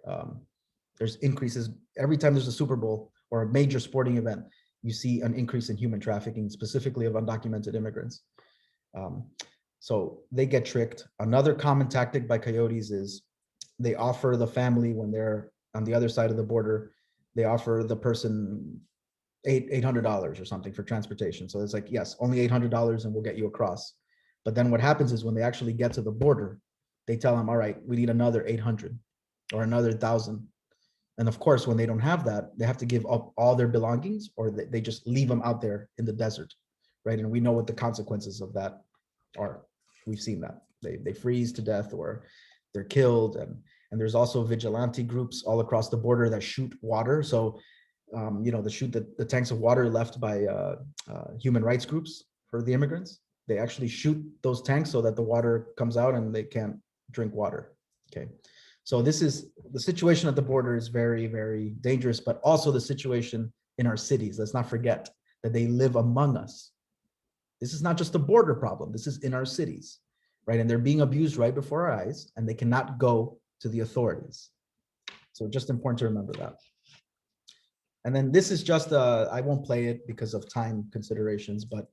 There's increases every time there's a Super Bowl or a major sporting event, you see an increase in human trafficking, specifically of undocumented immigrants. So they get tricked. Another common tactic by coyotes is they offer the family, when they're on the other side of the border, they offer the person $800 or something for transportation. So it's like, yes, only $800 and we'll get you across. But then what happens is when they actually get to the border, they tell them, all right, we need another 800 or another 1,000. And of course, when they don't have that, they have to give up all their belongings, or they just leave them out there in the desert, right? And we know what the consequences of that are. We've seen that. They freeze to death or they're killed. And there's also vigilante groups all across the border that shoot water. So, you know, the tanks of water left by human rights groups for the immigrants. They actually shoot those tanks so that the water comes out and they can't drink water. Okay. So this is the situation at the border is very, very dangerous, but also the situation in our cities. Let's not forget that they live among us. This is not just a border problem. This is in our cities, right? And they're being abused right before our eyes, and they cannot go to the authorities. So just important to remember that. And then this is just, I won't play it because of time considerations, but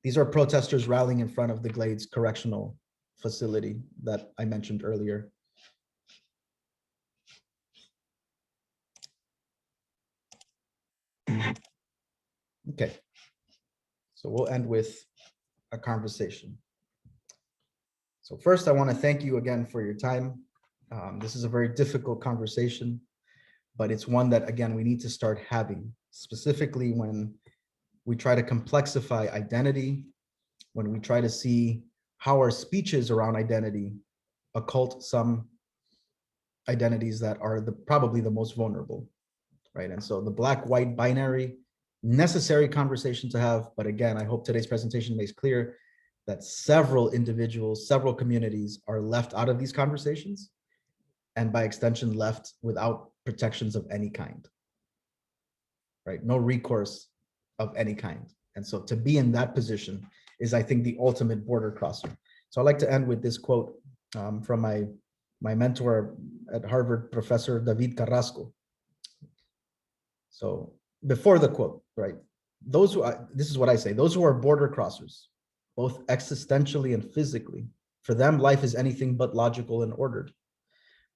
these are protesters rallying in front of the Glades Correctional Facility that I mentioned earlier. Okay, so we'll end with a conversation. So first, I want to thank you again for your time. This is a very difficult conversation, but it's one that, again, we need to start having, specifically when we try to complexify identity, when we try to see how our speeches around identity occult some identities that are probably the most vulnerable, right? And so the black-white binary, necessary conversation to have, but again, I hope today's presentation makes clear that several individuals, several communities are left out of these conversations, and by extension left without protections of any kind, right? No recourse of any kind. And so to be in that position is, I think, the ultimate border crosser. So I'd like to end with this quote from my mentor at Harvard, Professor David Carrasco. So before the quote, right? Those who, this is what I say, those who are border crossers, both existentially and physically, for them, life is anything but logical and ordered.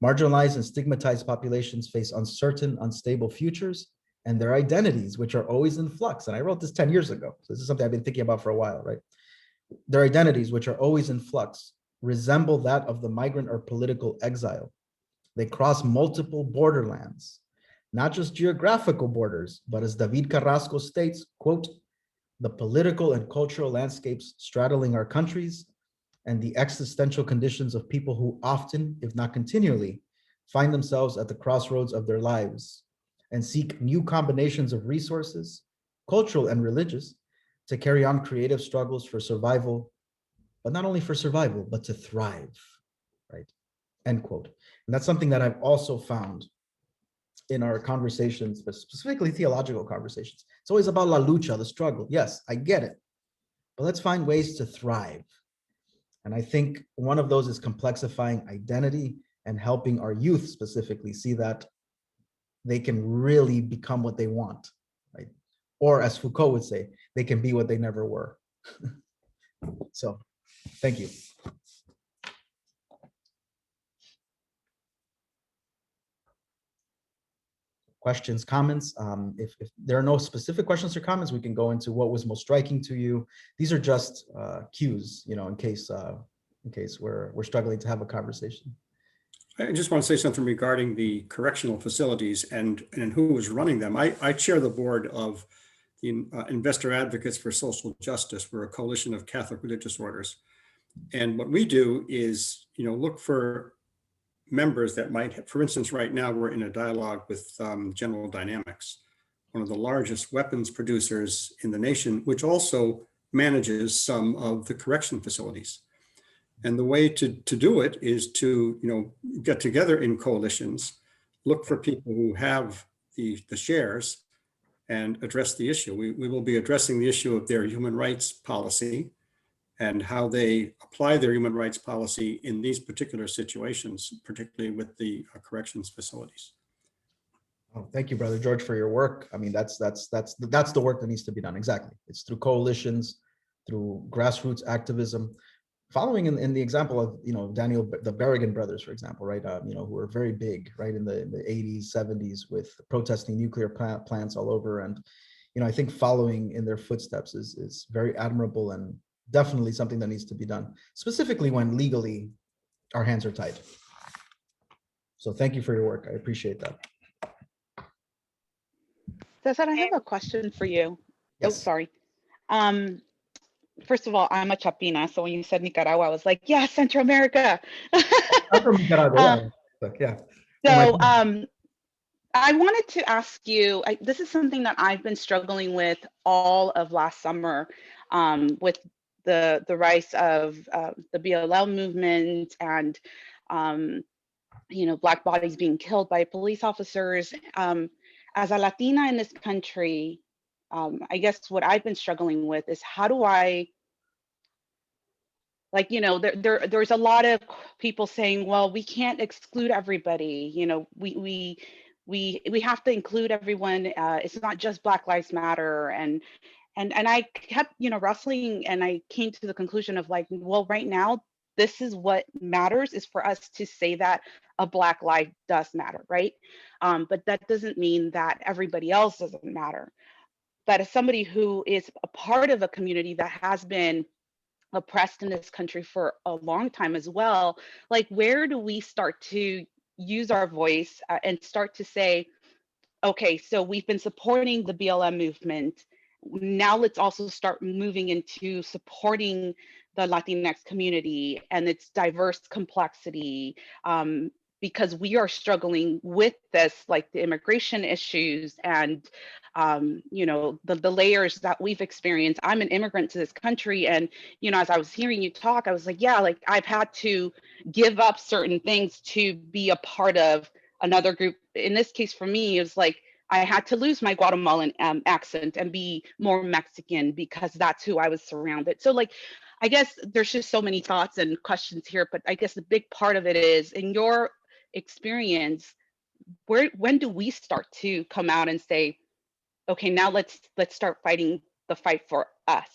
Marginalized and stigmatized populations face uncertain, unstable futures, and their identities, which are always in flux. And I wrote this 10 years ago. So this is something I've been thinking about for a while, right? Their identities, which are always in flux, resemble that of the migrant or political exile. They cross multiple borderlands, not just geographical borders, but as David Carrasco states, quote, the political and cultural landscapes straddling our countries and the existential conditions of people who often, if not continually, find themselves at the crossroads of their lives and seek new combinations of resources, cultural and religious, to carry on creative struggles for survival, but not only for survival, but to thrive, right? End quote. And that's something that I've also found in our conversations, but specifically theological conversations. It's always about la lucha, the struggle. Yes, I get it, but let's find ways to thrive. And I think one of those is complexifying identity and helping our youth specifically see that they can really become what they want, right? Or as Foucault would say, they can be what they never were. So, thank you. Questions, comments? If there are no specific questions or comments, we can go into what was most striking to you. These are just cues, you know, in case we're struggling to have a conversation. I just want to say something regarding the correctional facilities and who is running them. I chair the board of the Investor Advocates for Social Justice. We're a coalition of Catholic religious orders. And what we do is, you know, look for members that might have, for instance, right now we're in a dialogue with General Dynamics, one of the largest weapons producers in the nation, which also manages some of the correction facilities. And the way to do it is to, you know, get together in coalitions, look for people who have the shares and address the issue. We will be addressing the issue of their human rights policy and how they apply their human rights policy in these particular situations, particularly with the corrections facilities. Oh, thank you, Brother George, for your work. I mean, that's the work that needs to be done. Exactly. It's through coalitions, through grassroots activism, following in the example of, you know, the Berrigan brothers, for example, right? You know, who were very big, right, in the 80s, 70s with protesting nuclear plants all over. And, you know, I think following in their footsteps is very admirable and definitely something that needs to be done, specifically when legally our hands are tied. So thank you for your work. I appreciate that. Cesar, I have a question for you. Yes. Oh, sorry. First of all, I'm a Chapina, so when you said Nicaragua, I was like, yeah, Central America. I'm from Nicaragua, yeah. So I wanted to ask you, this is something that I've been struggling with all of last summer with the rise of the BLM movement and Black bodies being killed by police officers. As a Latina in this country, I guess what I've been struggling with is how do I, there's a lot of people saying, well, we can't exclude everybody. We have to include everyone. It's not just Black Lives Matter. And I kept, wrestling, and I came to the conclusion of like, well, right now, this is what matters, is for us to say that a Black life does matter, right? But that doesn't mean that everybody else doesn't matter. But as somebody who is a part of a community that has been oppressed in this country for a long time as well, like, where do we start to use our voice and start to say, okay, so we've been supporting the BLM movement. Now let's also start moving into supporting the Latinx community and its diverse complexity, because we are struggling with this, like the immigration issues and, the layers that we've experienced. I'm an immigrant to this country, and, as I was hearing you talk, I was like, yeah, like I've had to give up certain things to be a part of another group. In this case, for me, it was like I had to lose my Guatemalan accent and be more Mexican because that's who I was surrounded. So like, I guess there's just so many thoughts and questions here, but I guess the big part of it is, in your experience, when do we start to come out and say, okay, now let's start fighting the fight for us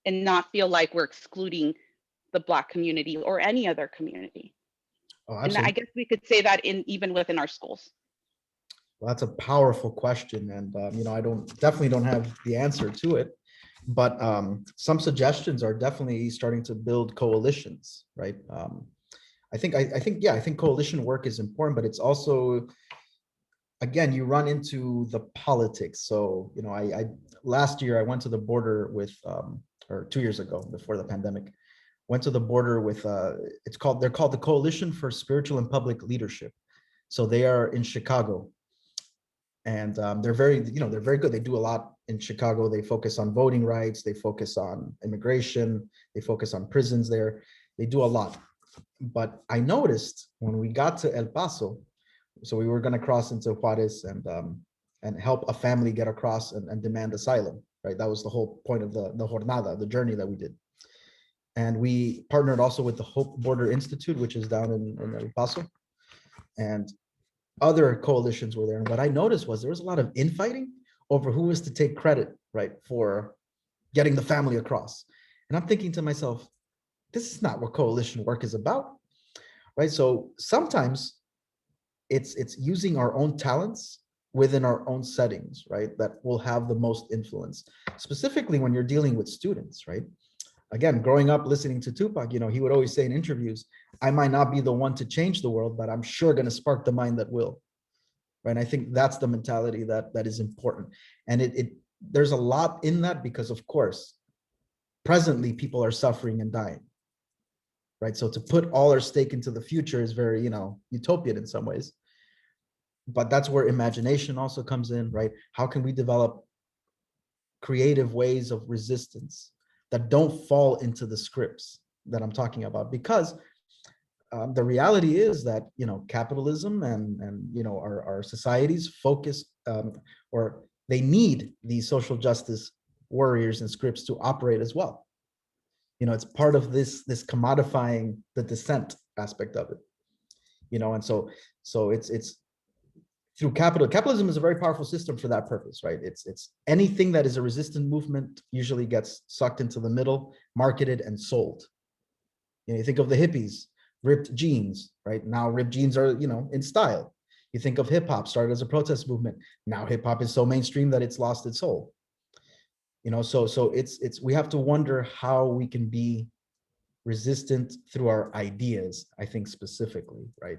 and not feel like we're excluding the Black community or any other community? Oh, And absolutely. I guess we could say that even within our schools. Well, that's a powerful question, and I definitely don't have the answer to it, but some suggestions are definitely starting to build coalitions, right? I think coalition work is important, but it's also, again, you run into the politics. So I last year I went to the border with, or 2 years ago before the pandemic, went to the border with they're called the Coalition for Spiritual and Public Leadership. So they are in Chicago. And they're very good. They do a lot in Chicago. They focus on voting rights. They focus on immigration. They focus on prisons there. They do a lot. But I noticed when we got to El Paso, so we were going to cross into Juarez and help a family get across and demand asylum, right? That was the whole point of the jornada, the journey that we did. And we partnered also with the Hope Border Institute, which is down in El Paso. And other coalitions were there. And what I noticed was there was a lot of infighting over who was to take credit, right, for getting the family across. And I'm thinking to myself, this is not what coalition work is about, right? So sometimes it's using our own talents within our own settings, right, that will have the most influence, specifically when you're dealing with students, right? Again, growing up listening to Tupac, he would always say in interviews, I might not be the one to change the world, but I'm sure going to spark the mind that will. Right. And I think that's the mentality that is important. And there's a lot in that because, of course, presently people are suffering and dying. Right. So to put all our stake into the future is very, utopian in some ways. But that's where imagination also comes in, right? How can we develop creative ways of resistance that don't fall into the scripts that I'm talking about? Because the reality is that capitalism and our societies focus or they need these social justice warriors and scripts to operate as well. It's part of this commodifying the dissent aspect of it. And so it's through capitalism is a very powerful system for that purpose, right? It's anything that is a resistant movement usually gets sucked into the middle, marketed and sold. You think of the hippies, ripped jeans, right? Now ripped jeans are, in style. You think of hip hop, started as a protest movement. Now hip hop is so mainstream that it's lost its soul. So we have to wonder how we can be resistant through our ideas, I think specifically, right?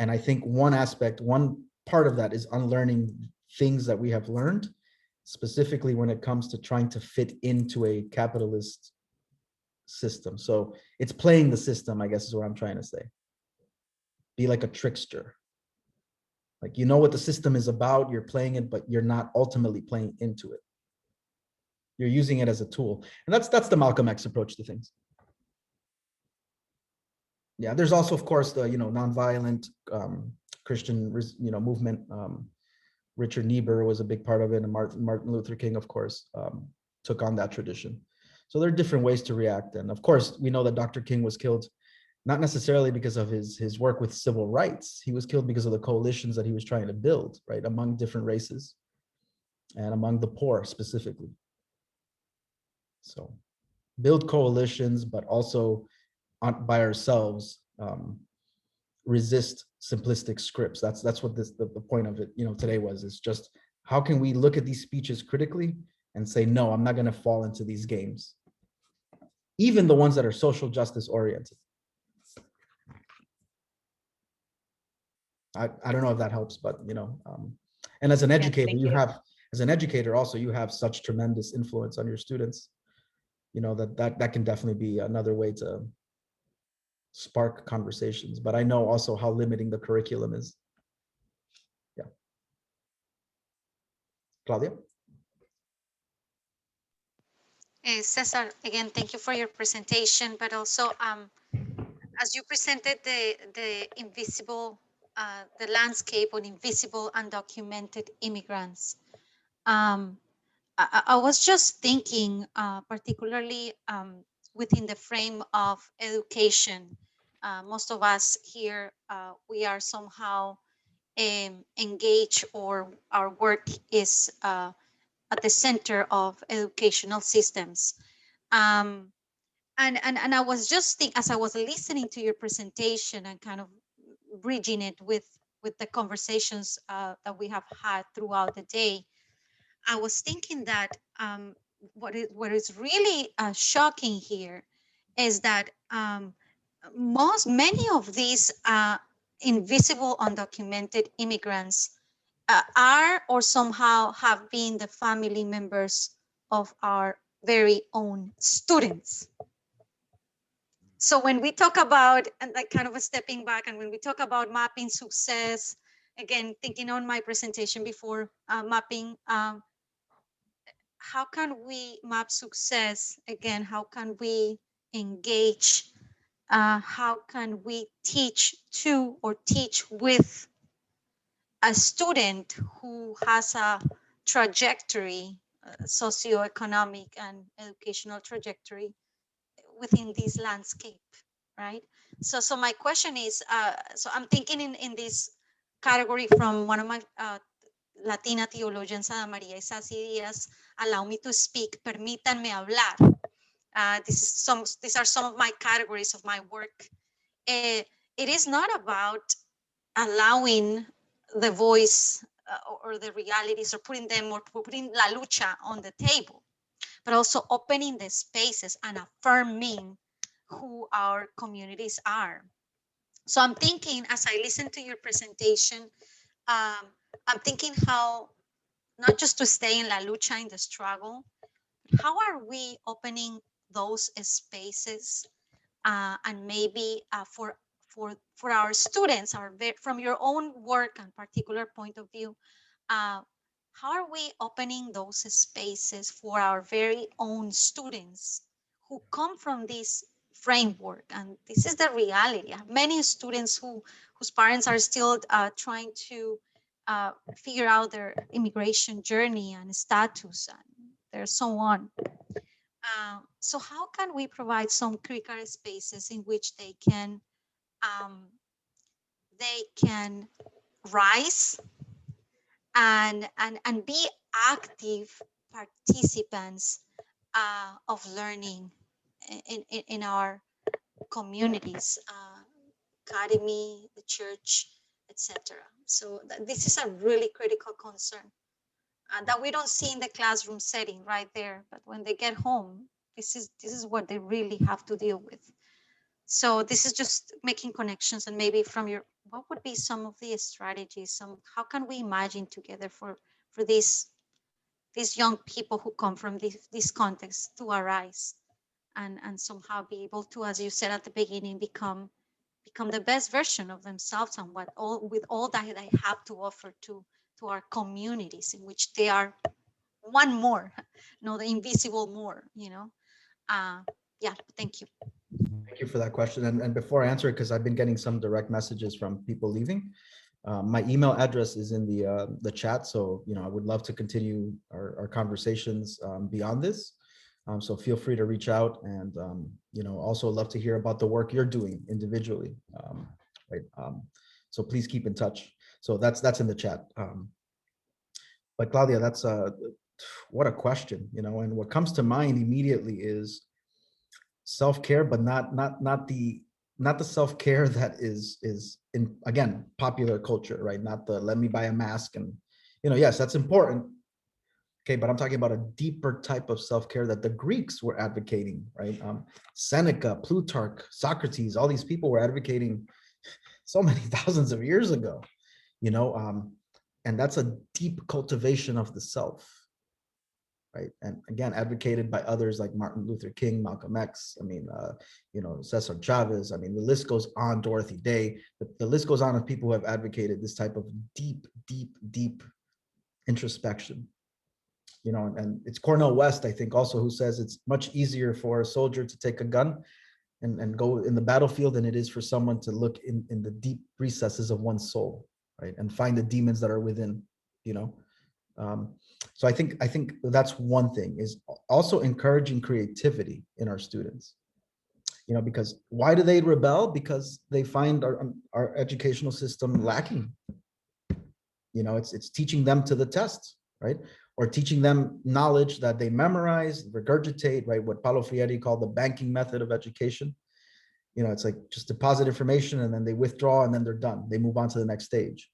And I think one part of that is unlearning things that we have learned, specifically when it comes to trying to fit into a capitalist system. So it's playing the system, I guess is what I'm trying to say. Be like a trickster. Like, what the system is about, you're playing it, but you're not ultimately playing into it. You're using it as a tool. And that's the Malcolm X approach to things. Yeah, there's also, of course, the nonviolent Christian movement. Richard Niebuhr was a big part of it, and Martin Luther King, of course, took on that tradition. So there are different ways to react, and of course, we know that Dr. King was killed not necessarily because of his work with civil rights. He was killed because of the coalitions that he was trying to build, right, among different races and among the poor specifically. So build coalitions, but also by ourselves, resist simplistic scripts. That's what the point of it today was. Is just how can we look at these speeches critically and say, no, I'm not going to fall into these games, even the ones that are social justice oriented. I don't know if that helps, but and as an educator, as an educator also, you have such tremendous influence on your students, that can definitely be another way to spark conversations. But I know also how limiting the curriculum is. Yeah. Claudia? Cesar, again, thank you for your presentation, but also as you presented the invisible, the landscape on invisible undocumented immigrants, I was just thinking, particularly within the frame of education. Most of us here, we are somehow engaged, or our work is at the center of educational systems. And I was just thinking, as I was listening to your presentation and kind of bridging it with the conversations that we have had throughout the day, I was thinking that what is really shocking here is that many of these invisible undocumented immigrants are or somehow have been the family members of our very own students. So when we talk about, and like kind of a stepping back, and when we talk about mapping success, again, thinking on my presentation before, mapping, how can we map success? Again, how can we engage? How can we teach to or teach with a student who has a trajectory, socioeconomic and educational trajectory within this landscape, right? So my question is, so I'm thinking in this category from one of my Latina theologians, Ana María Isasi Díaz, allow me to speak, permítanme hablar. These are some of my categories of my work. It is not about allowing the voice or the realities, or putting them, or putting la lucha on the table, but also opening the spaces and affirming who our communities are. So I'm thinking, as I listen to your presentation, I'm thinking how, not just to stay in la lucha, in the struggle, but how are we opening those spaces, and maybe for our students, from your own work and particular point of view, how are we opening those spaces for our very own students who come from this framework? And this is the reality. I have many students whose parents are still trying to figure out their immigration journey and status, and there's so on. So how can we provide some critical spaces in which they can rise and be active participants of learning in our communities, academy, the church, etc. So this is a really critical concern that we don't see in the classroom setting right there, but when they get home, this is what they really have to deal with. So this is just making connections, and maybe from your, what would be some of the strategies? How can we imagine together for these young people who come from this context to arise and somehow be able to, as you said at the beginning, become the best version of themselves, and with all that they have to offer to our communities, in which they are one more, the invisible more, yeah, thank you. Thank you for that question. And before I answer it, because I've been getting some direct messages from people leaving, my email address is in the chat. So, I would love to continue our conversations beyond this. So feel free to reach out, and, also love to hear about the work you're doing individually. Right. So please keep in touch. So that's in the chat. But Claudia, that's what a question, and what comes to mind immediately is self-care, but not the self-care that is in, again, popular culture, right? Not the let me buy a mask and, yes, that's important. Okay, but I'm talking about a deeper type of self-care that the Greeks were advocating, right? Seneca, Plutarch, Socrates, all these people were advocating so many thousands of years ago, and that's a deep cultivation of the self, right? And again, advocated by others like Martin Luther King, Malcolm X, Cesar Chavez. I mean, the list goes on, Dorothy Day, the list goes on of people who have advocated this type of deep, deep, deep introspection. And it's Cornel West, I think, also, who says it's much easier for a soldier to take a gun and go in the battlefield than it is for someone to look in the deep recesses of one's soul, right? And find the demons that are within, So I think that's one thing, is also encouraging creativity in our students, because why do they rebel? Because they find our educational system lacking. It's teaching them to the test, right? Or teaching them knowledge that they memorize, regurgitate, right? What Paulo Freire called the banking method of education. It's like just deposit information and then they withdraw and then they're done. They move on to the next stage,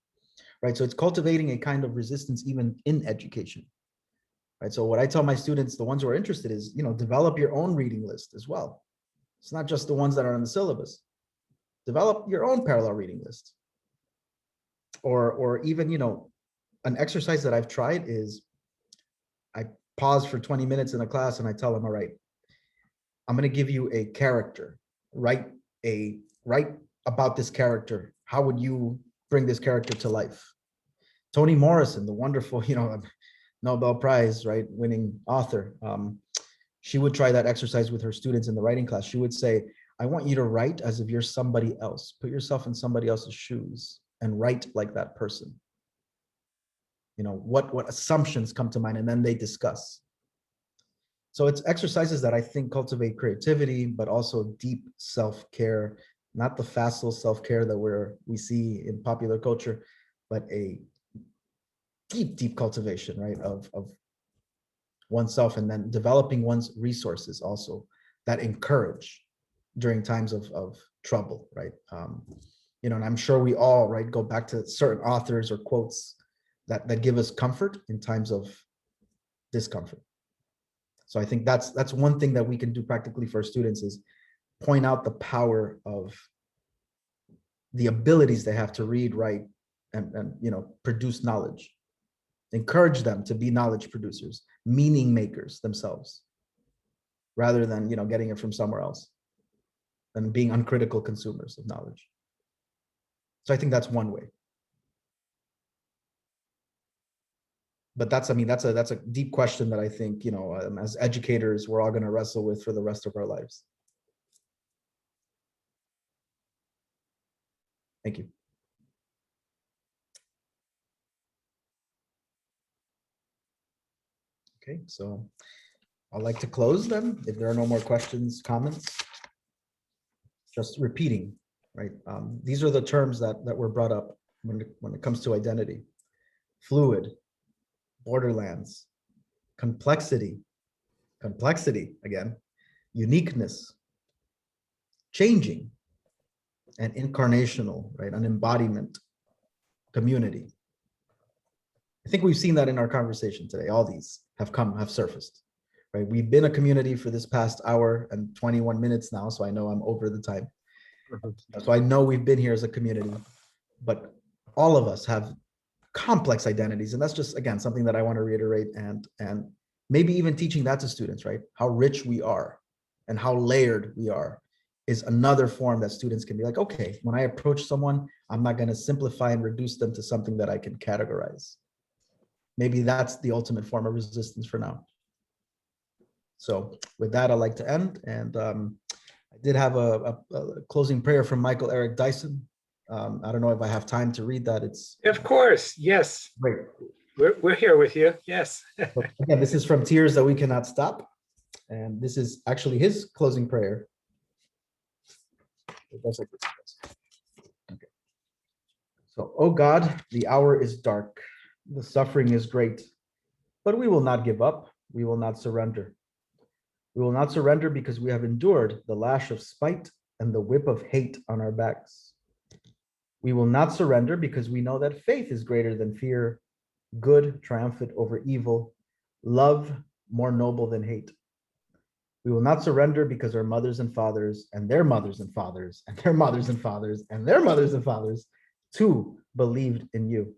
right? So it's cultivating a kind of resistance even in education, right? So what I tell my students, the ones who are interested, is, develop your own reading list as well. It's not just the ones that are on the syllabus. Develop your own parallel reading list. Or even, an exercise that I've tried is I pause for 20 minutes in a class and I tell them, all right, I'm going to give you a character, write about this character. How would you bring this character to life? Toni Morrison, the wonderful, Nobel Prize, right, winning author. She would try that exercise with her students in the writing class. She would say, I want you to write as if you're somebody else. Put yourself in somebody else's shoes and write like that person. What assumptions come to mind, and then they discuss. So it's exercises that I think cultivate creativity, but also deep self-care, not the facile self-care that we see in popular culture, but a deep, deep cultivation, right, of oneself, and then developing one's resources also that encourage during times of trouble, right? And I'm sure we all, right, go back to certain authors or quotes that give us comfort in times of discomfort. So I think that's one thing that we can do practically for our students, is point out the power of the abilities they have to read, write, and produce knowledge. Encourage them to be knowledge producers, meaning makers themselves, rather than getting it from somewhere else, and being uncritical consumers of knowledge. So I think that's one way. But that's a deep question that I think, as educators, we're all going to wrestle with for the rest of our lives. Thank you. Okay, so I'd like to close then, if there are no more questions, comments. Just repeating, right? These are the terms that were brought up when it comes to identity: fluid, borderlands, complexity again, uniqueness, changing, and incarnational, right? An embodiment, community. I think we've seen that in our conversation today. All these have surfaced, right? We've been a community for this past hour and 21 minutes now, so I know I'm over the time. So I know we've been here as a community, but all of us have complex identities, and that's just, again, something that I want to reiterate, and maybe even teaching that to students, right? How rich we are and how layered we are is another form that students can be like, okay, when I approach someone, I'm not going to simplify and reduce them to something that I can categorize. Maybe that's the ultimate form of resistance for now. So with that, I'd like to end, and I I did have a closing prayer from Michael Eric Dyson. I don't know if I have time to read that. It's Of course, yes. great. We're here with you, yes. But again, this is from Tears That We Cannot Stop. And this is actually his closing prayer. It goes like this. Okay. So, oh God, the hour is dark, the suffering is great, but we will not give up. We will not surrender. We will not surrender because we have endured the lash of spite and the whip of hate on our backs. We will not surrender because we know that faith is greater than fear, good triumphant over evil, love more noble than hate. We will not surrender because our mothers and fathers and their mothers and fathers and their mothers and fathers and their mothers and fathers too believed in you,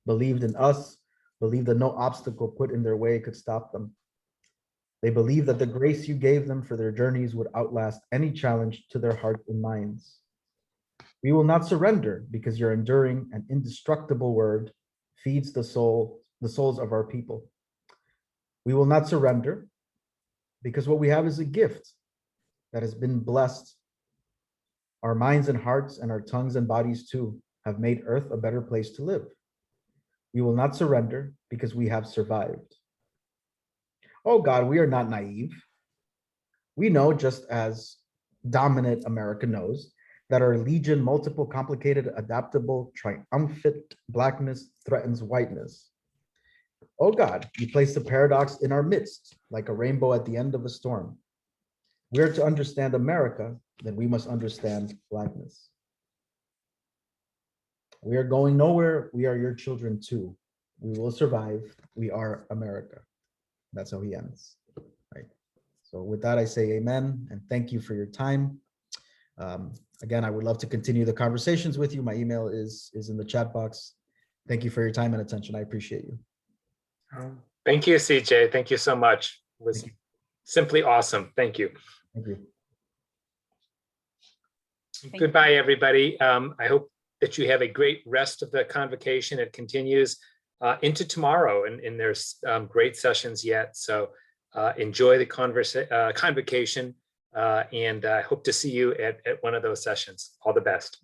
believed in us, believed that no obstacle put in their way could stop them. They believed that the grace you gave them for their journeys would outlast any challenge to their hearts and minds. We will not surrender because your enduring and indestructible word feeds the souls of our people. We will not surrender because what we have is a gift that has been blessed. Our minds and hearts and our tongues and bodies too have made Earth a better place to live. We will not surrender because we have survived. Oh God, we are not naive. We know, just as dominant America knows, that our legion, multiple, complicated, adaptable, triumphant blackness threatens whiteness. Oh God, you place the paradox in our midst, like a rainbow at the end of a storm. We are to understand America, then we must understand blackness. We are going nowhere. We are your children too. We will survive. We are America. That's how he ends, right? So with that, I say amen and thank you for your time. Again, I would love to continue the conversations with you. My email is in the chat box. Thank you for your time and attention. I appreciate you. Thank you, CJ. Thank you so much. It was simply awesome. Thank you. Thank you. Goodbye, everybody. I hope that you have a great rest of the convocation. It continues into tomorrow, and there's great sessions yet. So enjoy the convocation, and I hope to see you at one of those sessions. All the best.